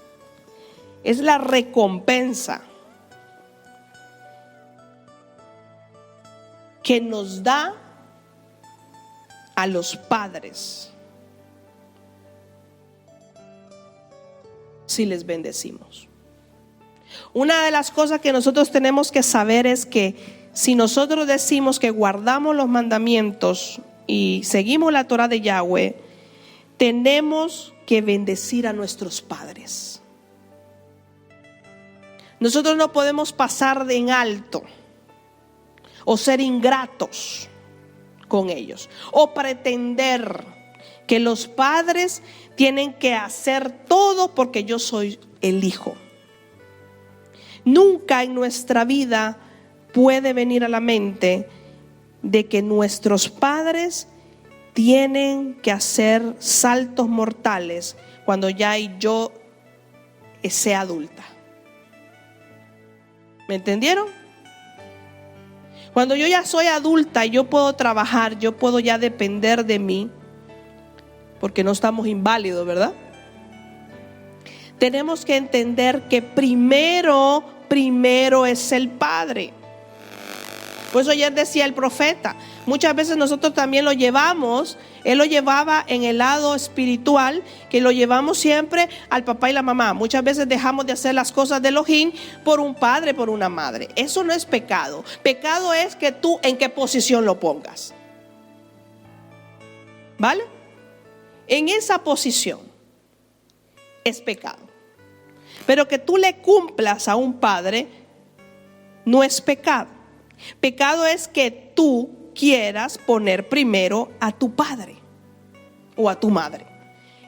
Es la recompensa que nos da a los padres si les bendecimos. Una de las cosas que nosotros tenemos que saber es que si nosotros decimos que guardamos los mandamientos y seguimos la Torá de Yahweh, tenemos que bendecir a nuestros padres. Nosotros no podemos pasar en alto o ser ingratos con ellos o pretender que los padres tienen que hacer todo porque yo soy el hijo. Nunca en nuestra vida puede venir a la mente de que nuestros padres tienen que hacer saltos mortales cuando ya yo sea adulta. ¿Me entendieron? Cuando yo ya soy adulta y yo puedo trabajar, yo puedo ya depender de mí, porque no estamos inválidos, ¿verdad? Tenemos que entender que primero es el Padre. Por eso ayer decía el profeta, muchas veces nosotros también lo llevamos, él lo llevaba en el lado espiritual, que lo llevamos siempre al papá y la mamá. Muchas veces dejamos de hacer las cosas de Elohim por un padre, por una madre. Eso no es pecado. Pecado es que tú en qué posición lo pongas. ¿Vale? En esa posición es pecado. Pero que tú le cumplas a un padre no es pecado. Pecado es que tú quieras poner primero a tu padre o a tu madre.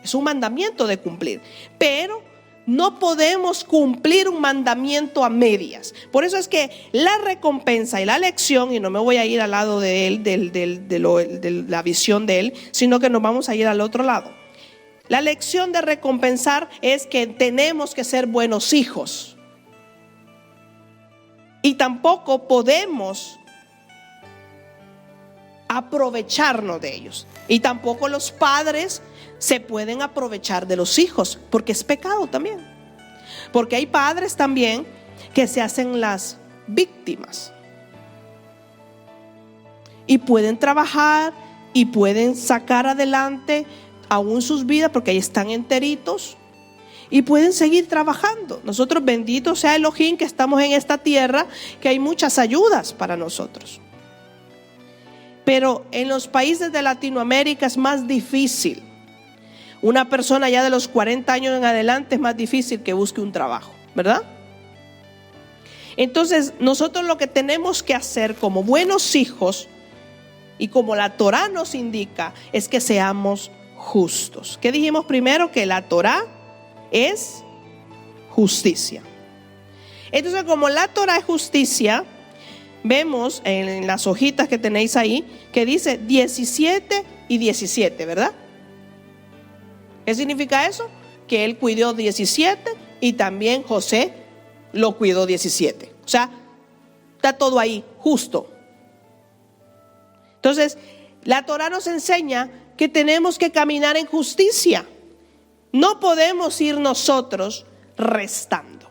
Es un mandamiento de cumplir, pero no podemos cumplir un mandamiento a medias. Por eso es que la recompensa y la lección, y no me voy a ir al lado de él, de la visión de él, sino que nos vamos a ir al otro lado. La lección de recompensar es que tenemos que ser buenos hijos. Y tampoco podemos aprovecharnos de ellos. Y tampoco los padres se pueden aprovechar de los hijos, porque es pecado también. Porque hay padres también que se hacen las víctimas. Y pueden trabajar y pueden sacar adelante aún sus vidas, porque ahí están enteritos. Y pueden seguir trabajando. Nosotros, bendito sea Elohim, que estamos en esta tierra, que hay muchas ayudas para nosotros. Pero en los países de Latinoamérica es más difícil. Una persona ya de los 40 años en adelante es más difícil que busque un trabajo, ¿verdad? Entonces, nosotros lo que tenemos que hacer como buenos hijos, y como la Torá nos indica, es que seamos justos. ¿Qué dijimos primero? Que la Torá es justicia. Entonces, como la Torá es justicia, vemos en las hojitas que tenéis ahí que dice 17 y 17, ¿verdad? ¿Qué significa eso? Que él cuidó 17 y también José lo cuidó 17. O sea, está todo ahí, justo. Entonces, la Torá nos enseña que tenemos que caminar en justicia. No podemos ir nosotros restando.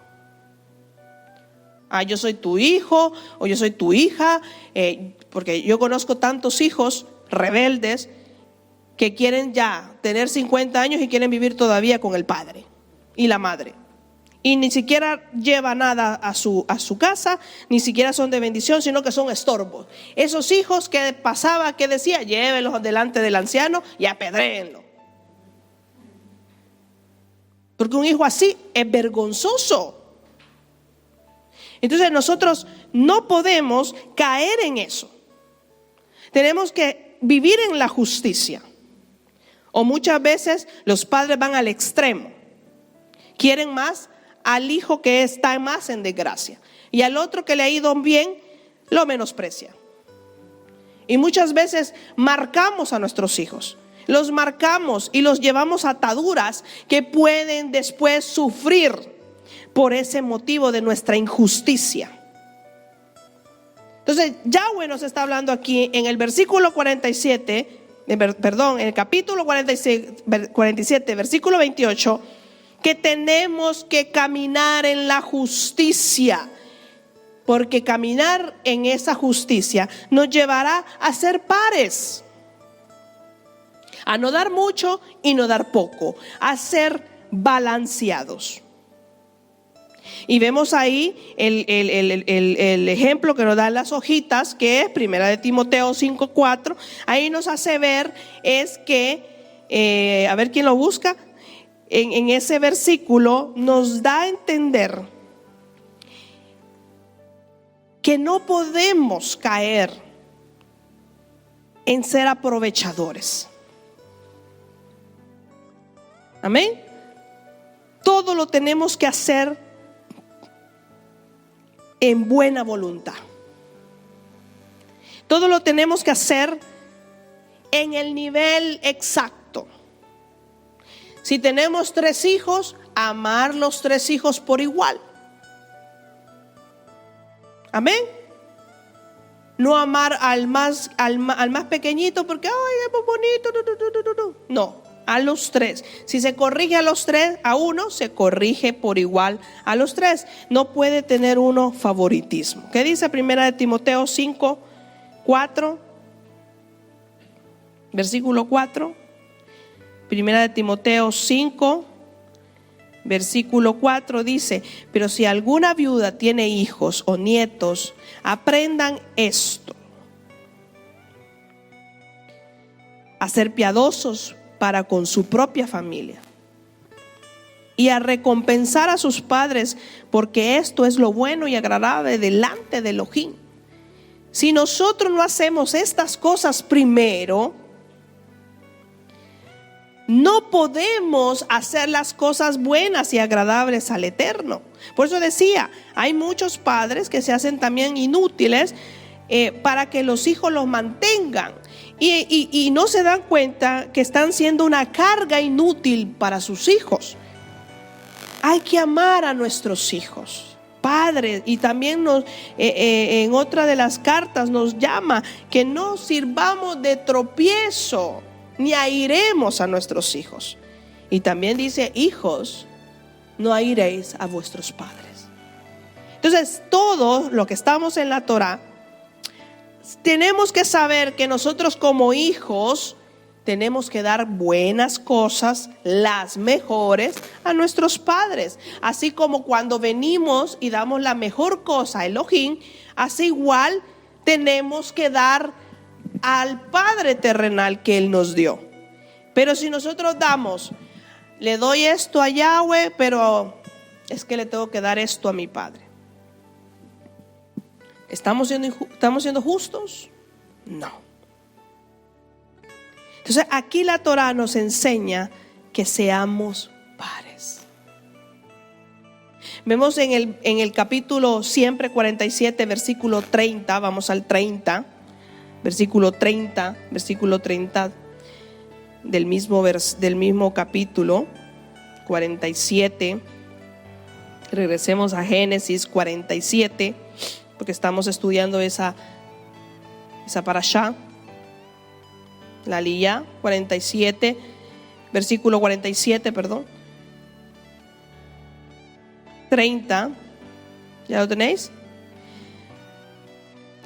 Yo soy tu hijo o yo soy tu hija, porque yo conozco tantos hijos rebeldes que quieren ya tener 50 años y quieren vivir todavía con el padre y la madre. Y ni siquiera lleva nada a su casa, ni siquiera son de bendición, sino que son estorbos. Esos hijos que pasaba, que decía, llévelos delante del anciano y apedréenlo. Porque un hijo así es vergonzoso. Entonces nosotros no podemos caer en eso. Tenemos que vivir en la justicia. O muchas veces los padres van al extremo. Quieren más al hijo que está más en desgracia. Y al otro que le ha ido bien, lo menosprecia. Y muchas veces marcamos a nuestros hijos. Los marcamos y los llevamos a ataduras que pueden después sufrir por ese motivo de nuestra injusticia. Entonces, Yahweh nos está hablando aquí en el versículo 47, en el capítulo 47, versículo 28, que tenemos que caminar en la justicia, porque caminar en esa justicia nos llevará a ser pares. A no dar mucho y no dar poco, a ser balanceados. Y vemos ahí el ejemplo que nos dan las hojitas, que es 1 de Timoteo 5:4. Ahí nos hace ver es que, a ver quién lo busca, en ese versículo nos da a entender que no podemos caer en ser aprovechadores. Amén. Todo lo tenemos que hacer en buena voluntad. Todo lo tenemos que hacer en el nivel exacto. Si tenemos 3 hijos, amar los 3 hijos por igual. Amén. No amar al más pequeñito porque ay, es muy bonito. No, a los 3. Si se corrige a uno, se corrige por igual a los 3. No puede tener uno favoritismo. ¿Qué dice 1 Timoteo 5, 4? Versículo 4. 1 Timoteo 5, versículo 4 dice: pero si alguna viuda tiene hijos o nietos, aprendan esto: a ser piadosos para con su propia familia y a recompensar a sus padres, porque esto es lo bueno y agradable delante de Elohim. Si nosotros no hacemos estas cosas primero, no podemos hacer las cosas buenas y agradables al Eterno. Por eso decía, hay muchos padres que se hacen también inútiles para que los hijos los mantengan y no se dan cuenta que están siendo una carga inútil para sus hijos. Hay que amar a nuestros hijos, padres, y también en otra de las cartas nos llama que no sirvamos de tropiezo ni airemos a nuestros hijos. Y también dice: hijos, no airéis a vuestros padres. Entonces, todo lo que estamos en la Torá, tenemos que saber que nosotros como hijos tenemos que dar buenas cosas, las mejores, a nuestros padres. Así como cuando venimos y damos la mejor cosa a Elohim, así igual tenemos que dar al Padre terrenal que Él nos dio. Pero si nosotros le doy esto a Yahweh, pero es que le tengo que dar esto a mi Padre, ¿estamos siendo justos? No. Entonces aquí la Torá nos enseña que seamos pares. Vemos en el capítulo siempre 47, versículo 30, vamos al 30. Versículo 30 del mismo capítulo 47. Regresemos a Génesis 47, porque estamos estudiando esa parashá, la Aliyá 47, versículo 47, 30. ¿Ya lo tenéis?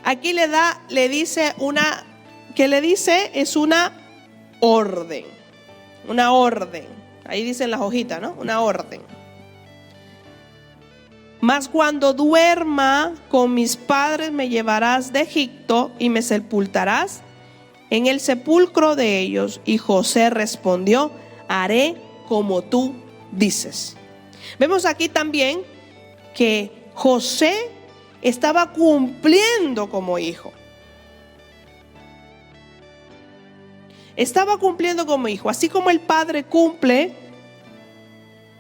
Aquí le dice es una orden. Una orden. Ahí dicen las hojitas, ¿no? Una orden. Mas cuando duerma con mis padres me llevarás de Egipto y me sepultarás en el sepulcro de ellos. Y José respondió: haré como tú dices. Vemos aquí también que José estaba cumpliendo como hijo. Estaba cumpliendo como hijo. Así como el padre cumple,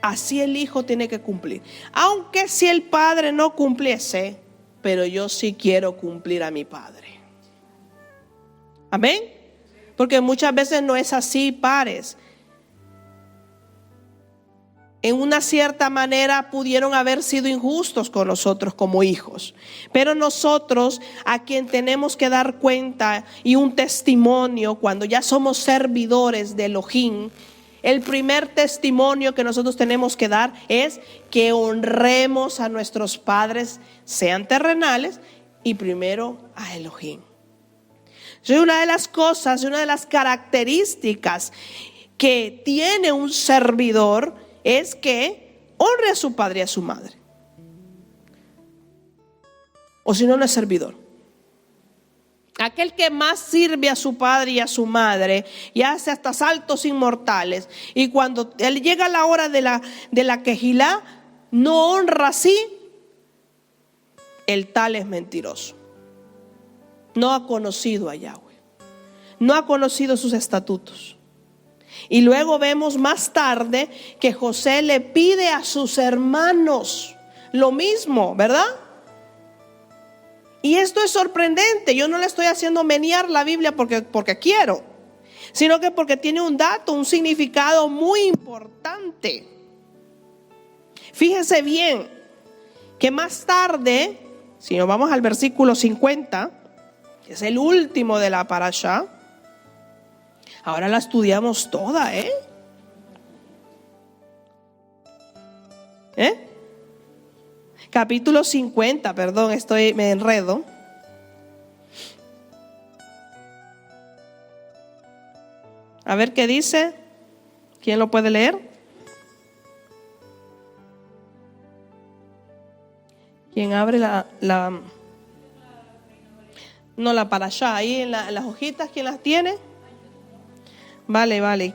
así el hijo tiene que cumplir. Aunque si el padre no cumpliese, pero yo sí quiero cumplir a mi padre. Amén. Porque muchas veces no es así, pares. En una cierta manera pudieron haber sido injustos con nosotros como hijos. Pero nosotros, a quien tenemos que dar cuenta y un testimonio cuando ya somos servidores de Elohim, el primer testimonio que nosotros tenemos que dar es que honremos a nuestros padres, sean terrenales, y primero a Elohim. Una de las cosas, una de las características que tiene un servidor es que honre a su padre y a su madre. O si no, no es servidor. Aquel que más sirve a su padre y a su madre y hace hasta saltos inmortales, y cuando él llega la hora de la quejilá, no honra así, el tal es mentiroso. No ha conocido a Yahweh, no ha conocido sus estatutos. Y luego vemos más tarde que José le pide a sus hermanos lo mismo, ¿verdad? Y esto es sorprendente. Yo no le estoy haciendo menear la Biblia porque quiero, sino que porque tiene un dato, un significado muy importante. Fíjese bien que más tarde, si nos vamos al versículo 50, que es el último de la parashá, ahora la estudiamos toda, Capítulo 50, perdón, me enredo. A ver qué dice. ¿Quién lo puede leer? ¿Quién abre no, la parashá? Ahí en las hojitas, ¿quién las tiene? Vale.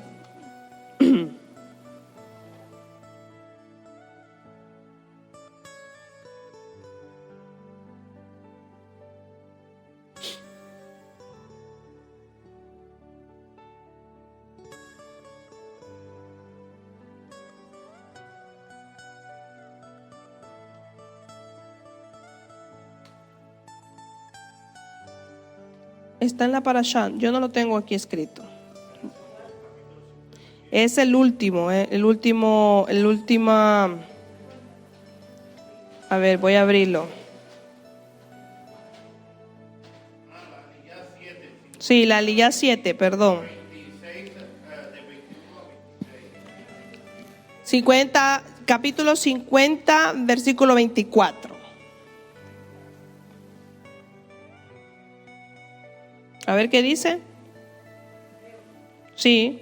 Está en la parashá. Yo no lo tengo aquí escrito. Es el último. A ver, voy a abrirlo. Sí, la Lilla 7, perdón. 50, capítulo 50, versículo 24. A ver qué dice. Sí.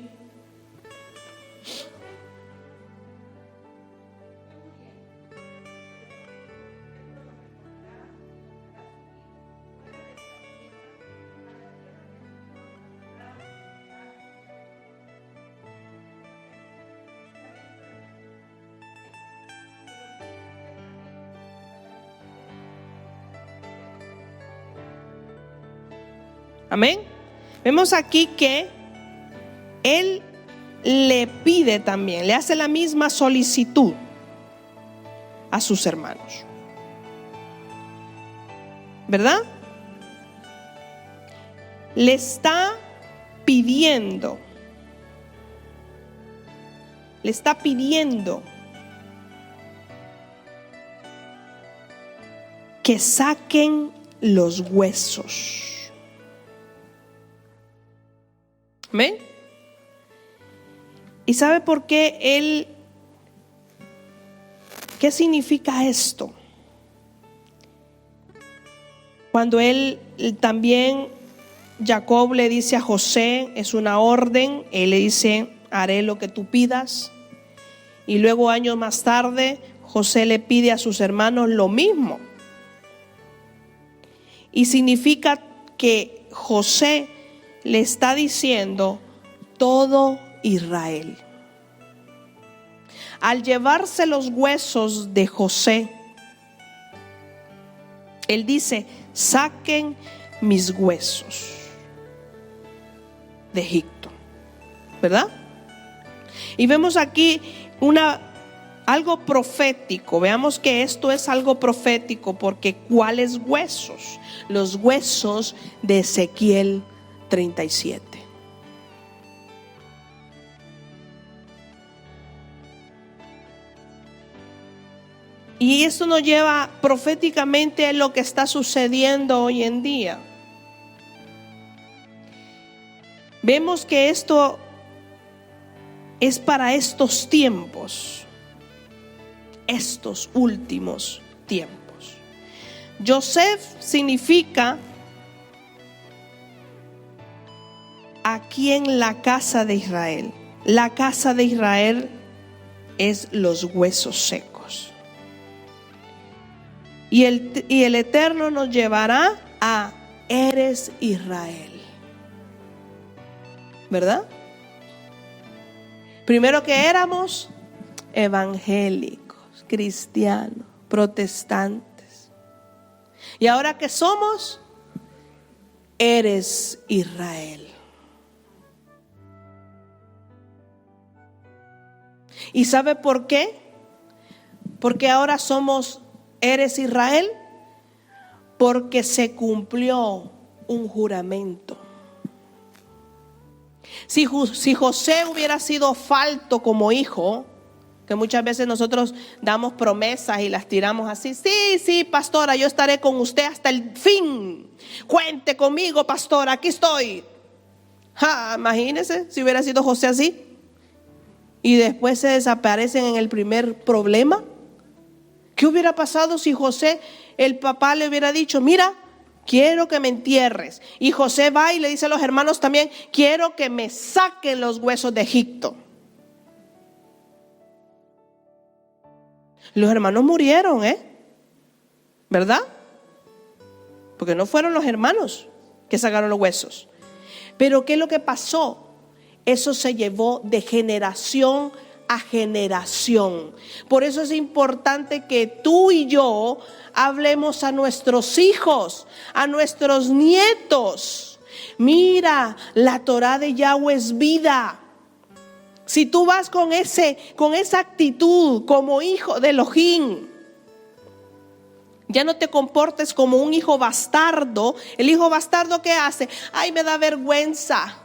Amén. Vemos aquí que él le pide también, le hace la misma solicitud a sus hermanos, ¿verdad? Le está pidiendo que saquen los huesos. ¿Amén? ¿Y sabe por qué qué significa esto? Cuando también Jacob le dice a José, es una orden, él le dice, haré lo que tú pidas. Y luego años más tarde, José le pide a sus hermanos lo mismo. Y significa que José le está diciendo todo Israel. Al llevarse los huesos de José, él dice, saquen mis huesos de Egipto, ¿verdad? Y vemos aquí algo profético. Veamos que esto es algo profético, porque ¿cuáles huesos? Los huesos de Ezequiel 37. Y esto nos lleva proféticamente a lo que está sucediendo hoy en día. Vemos que esto es para estos tiempos, estos últimos tiempos. Yosef significa aquí en la casa de Israel. La casa de Israel es los huesos secos. Y el Eterno nos llevará a eres Israel, ¿verdad? Primero que éramos evangélicos, cristianos, protestantes. Y ahora que somos, eres Israel. ¿Y sabe por qué? Porque ahora eres Israel. Porque se cumplió un juramento. Si José hubiera sido falto como hijo, que muchas veces nosotros damos promesas y las tiramos así. Sí, pastora, yo estaré con usted hasta el fin. Cuente conmigo, pastora, aquí estoy. Imagínese si hubiera sido José así. Y después se desaparecen en el primer problema. ¿Qué hubiera pasado si José, el papá, le hubiera dicho, mira, quiero que me entierres? Y José va y le dice a los hermanos también, quiero que me saquen los huesos de Egipto. Los hermanos murieron, ¿verdad? Porque no fueron los hermanos que sacaron los huesos. Pero ¿qué es lo que pasó? Eso se llevó de generación a generación. Por eso es importante que tú y yo hablemos a nuestros hijos, a nuestros nietos. Mira, la Torá de Yahweh es vida. Si tú vas con esa actitud como hijo de Elohim, ya no te comportes como un hijo bastardo. El hijo bastardo, ¿qué hace? Ay, me da vergüenza.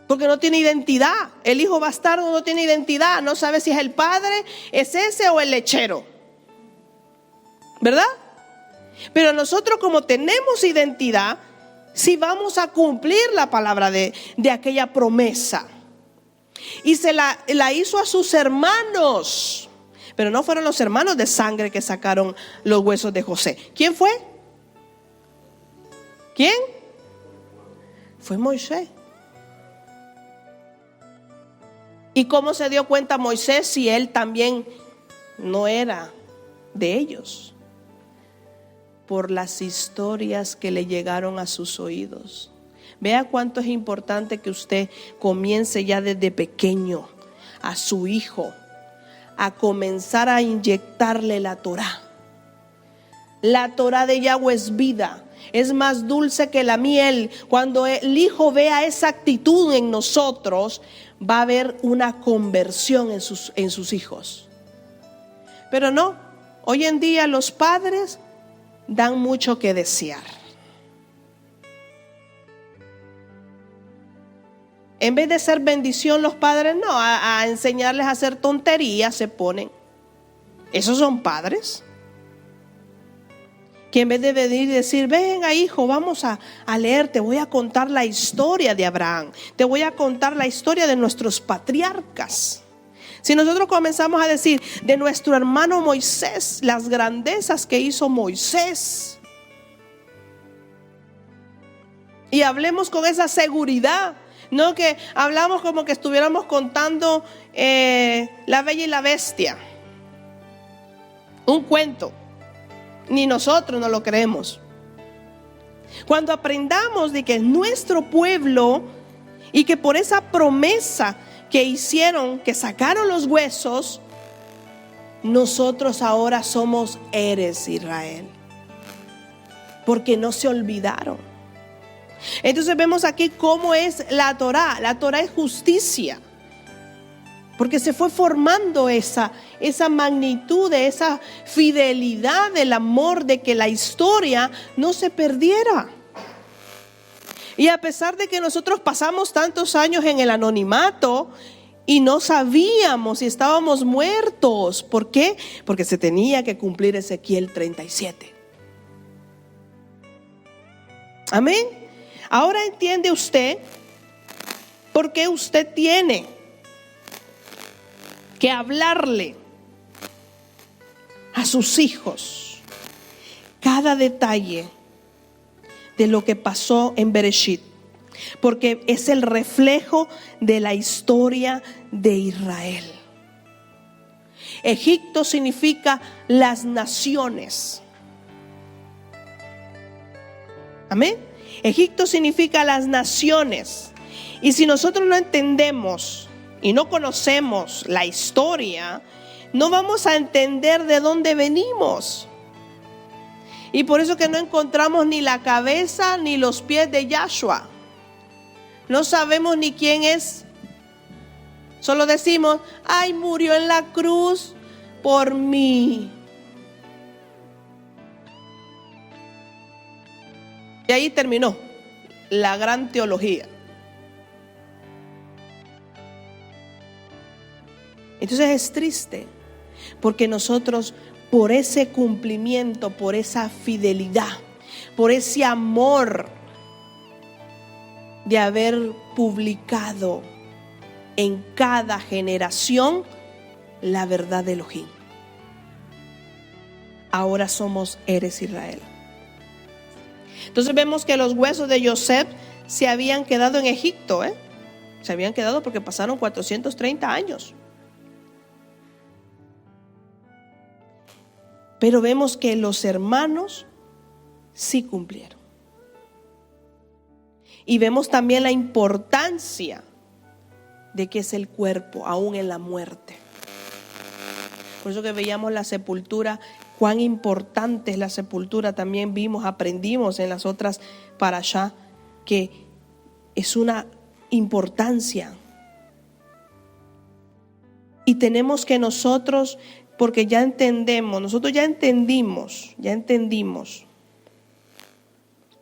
Porque no tiene identidad. El hijo bastardo no tiene identidad. No sabe si es el padre, es ese o el lechero. ¿Verdad? Pero nosotros, como tenemos identidad, si vamos a cumplir la palabra de aquella promesa. Y se la hizo a sus hermanos. Pero no fueron los hermanos de sangre que sacaron los huesos de José. ¿Quién fue? ¿Quién? Fue Moisés. ¿Y cómo se dio cuenta Moisés si él también no era de ellos? Por las historias que le llegaron a sus oídos. Vea cuánto es importante que usted comience ya desde pequeño a su hijo a comenzar a inyectarle la Torá. La Torá de Yahweh es vida, es más dulce que la miel. Cuando el hijo vea esa actitud en nosotros, va a haber una conversión en sus hijos. Pero no, hoy en día los padres dan mucho que desear. En vez de ser bendición, los padres no, a enseñarles a hacer tonterías se ponen. Esos son padres que en vez de venir y decir, venga hijo, vamos a leer, te voy a contar la historia de Abraham, te voy a contar la historia de nuestros patriarcas. Si nosotros comenzamos a decir de nuestro hermano Moisés, las grandezas que hizo Moisés, y hablemos con esa seguridad, no que hablamos como que estuviéramos contando La Bella y la Bestia, un cuento. Ni nosotros no lo creemos. Cuando aprendamos de que es nuestro pueblo y que por esa promesa que hicieron, que sacaron los huesos, nosotros ahora somos eres Israel, porque no se olvidaron. Entonces vemos aquí cómo es la Torá. La Torá es justicia, porque se fue formando esa magnitud, esa fidelidad del amor, de que la historia no se perdiera. Y a pesar de que nosotros pasamos tantos años en el anonimato y no sabíamos si estábamos muertos. ¿Por qué? Porque se tenía que cumplir Ezequiel 37. Amén. Ahora entiende usted por qué usted tiene que hablarle a sus hijos cada detalle de lo que pasó en Bereshit, porque es el reflejo de la historia de Israel. Egipto significa las naciones. Amén. Egipto significa las naciones. Y si nosotros no entendemos y no conocemos la historia, no vamos a entender de dónde venimos. Y por eso que no encontramos ni la cabeza ni los pies de Yahshua. No sabemos ni quién es Solo decimos, ay, murió en la cruz por mí. Y ahí terminó la gran teología. Entonces es triste, porque nosotros, por ese cumplimiento, por esa fidelidad, por ese amor de haber publicado en cada generación la verdad de Elohim, ahora somos Eres Israel. Entonces vemos que los huesos de Joseph se habían quedado en Egipto, se habían quedado porque pasaron 430 años. Pero vemos que los hermanos sí cumplieron. Y vemos también la importancia de que es el cuerpo, aún en la muerte. Por eso que veíamos la sepultura, cuán importante es la sepultura. También vimos, aprendimos en las otras parashá que es una importancia. Y tenemos que nosotros, porque ya entendemos, nosotros ya entendimos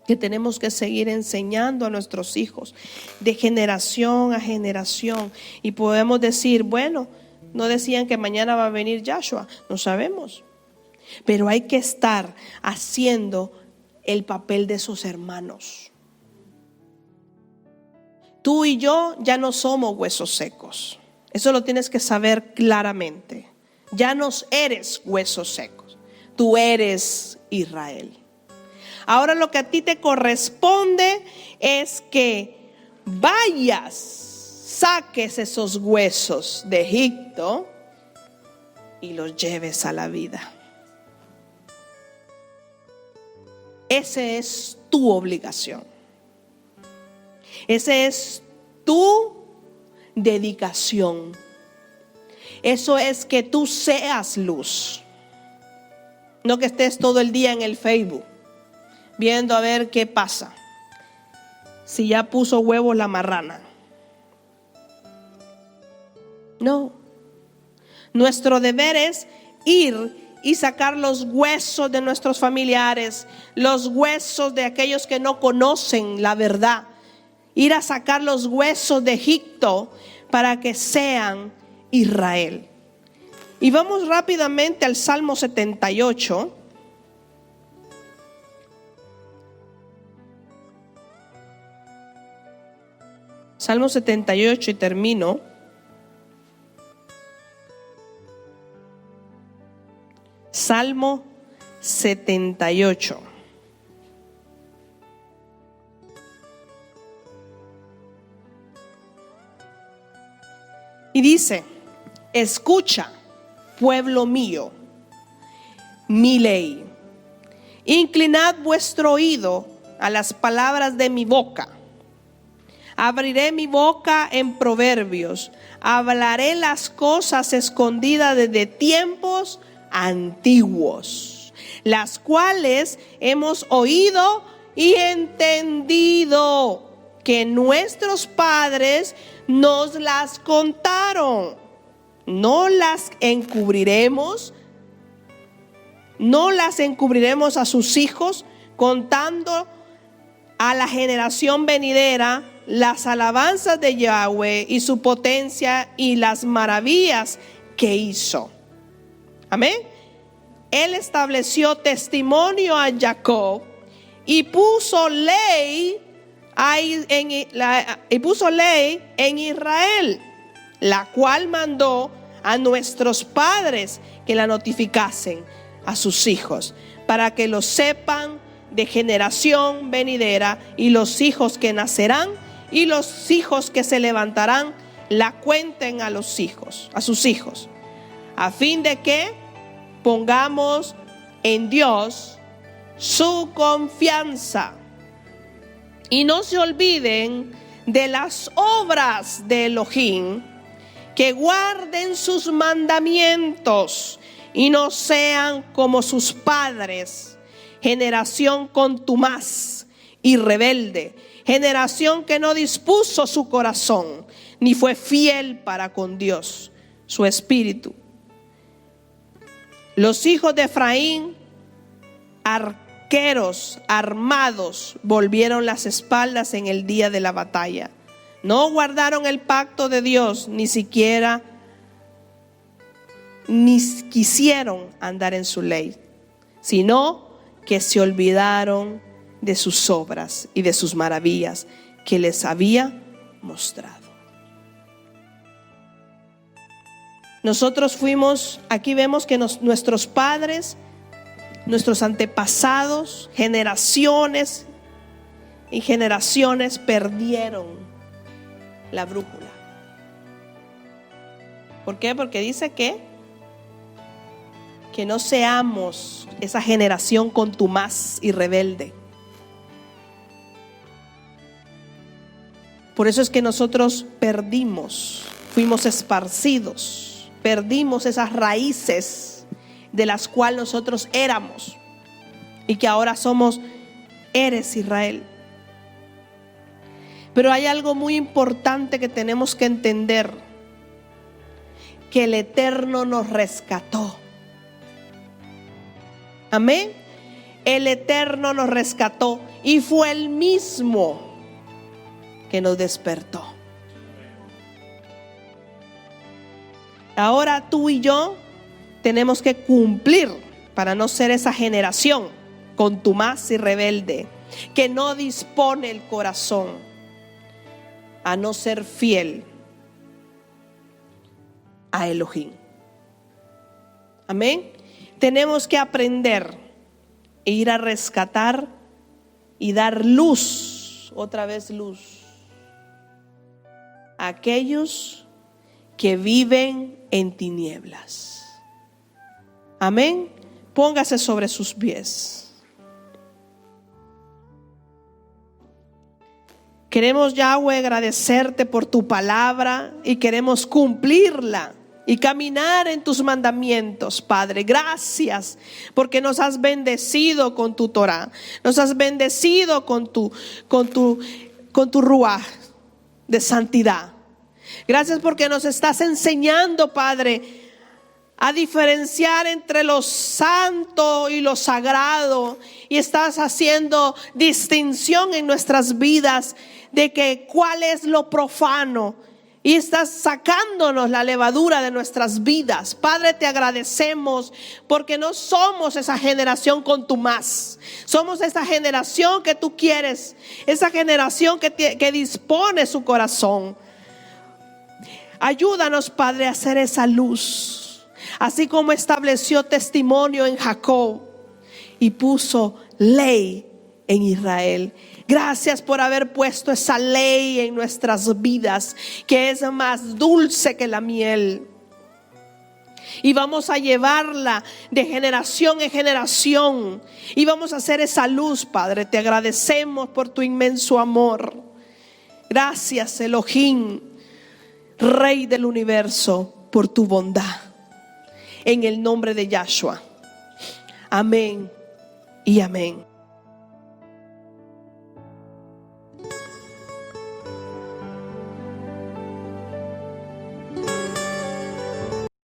que tenemos que seguir enseñando a nuestros hijos de generación a generación. Y podemos decir, bueno, no decían que mañana va a venir Yahshua, no sabemos. Pero hay que estar haciendo el papel de sus hermanos. Tú y yo ya no somos huesos secos. Eso lo tienes que saber claramente. Ya no eres huesos secos. Tú eres Israel. Ahora lo que a ti te corresponde es que vayas, saques esos huesos de Egipto y los lleves a la vida. Esa es tu obligación. Esa es tu dedicación. Eso es que tú seas luz. No que estés todo el día en el Facebook viendo a ver qué pasa. Si ya puso huevos la marrana. No. Nuestro deber es ir y sacar los huesos de nuestros familiares, los huesos de aquellos que no conocen la verdad. Ir a sacar los huesos de Egipto para que sean Israel. Y vamos rápidamente al Salmo 78. Salmo 78 y termino. Salmo 78. Y dice, escucha, pueblo mío, mi ley. Inclinad vuestro oído a las palabras de mi boca. Abriré mi boca en proverbios. Hablaré las cosas escondidas desde tiempos antiguos, las cuales hemos oído y entendido, que nuestros padres nos las contaron. No las encubriremos a sus hijos, contando a la generación venidera las alabanzas de Yahweh y su potencia y las maravillas que hizo. Amén. Él estableció testimonio a Jacob y puso ley en Israel, la cual mandó a nuestros padres que la notificasen a sus hijos, para que lo sepan de generación venidera, y los hijos que nacerán y los hijos que se levantarán la cuenten a sus hijos, a fin de que pongamos en Dios su confianza y no se olviden de las obras de Elohim, que guarden sus mandamientos y no sean como sus padres, generación contumaz y rebelde, generación que no dispuso su corazón ni fue fiel para con Dios, su espíritu. Los hijos de Efraín, arqueros armados, volvieron las espaldas en el día de la batalla. No guardaron el pacto de Dios, ni quisieron andar en su ley, sino que se olvidaron de sus obras y de sus maravillas que les había mostrado. Nosotros fuimos, aquí vemos que nuestros padres, nuestros antepasados, generaciones y generaciones perdieron la brújula. ¿Por qué? Porque dice que no seamos esa generación contumaz y rebelde. Por eso es que nosotros fuimos esparcidos. Perdimos esas raíces de las cuales nosotros éramos y que ahora eres Israel. Pero hay algo muy importante que tenemos que entender, que el Eterno nos rescató. Amén. El Eterno nos rescató y fue el mismo que nos despertó. Ahora tú y yo tenemos que cumplir para no ser esa generación contumaz y rebelde que no dispone el corazón a no ser fiel a Elohim. Amén. Tenemos que aprender e ir a rescatar y dar luz, otra vez luz, a aquellos que viven en tinieblas. Amén. Póngase sobre sus pies. Queremos, Yahweh, agradecerte por tu palabra y queremos cumplirla y caminar en tus mandamientos, Padre. Gracias porque nos has bendecido con tu Torah, nos has bendecido con tu Ruaj de santidad. Gracias porque nos estás enseñando, Padre, a diferenciar entre lo santo y lo sagrado, y estás haciendo distinción en nuestras vidas de que cuál es lo profano, y estás sacándonos la levadura de nuestras vidas. Padre, te agradecemos porque no somos esa generación contumaz, somos esa generación que tú quieres, esa generación que dispone su corazón. Ayúdanos, Padre, a hacer esa luz, así como estableció testimonio en Jacob y puso ley en Israel. Gracias por haber puesto esa ley en nuestras vidas, que es más dulce que la miel. Y vamos a llevarla de generación en generación. Y vamos a hacer esa luz, Padre. Te agradecemos por tu inmenso amor. Gracias, Elohim, Rey del universo, por tu bondad. En el nombre de Yahshua. Amén y amén.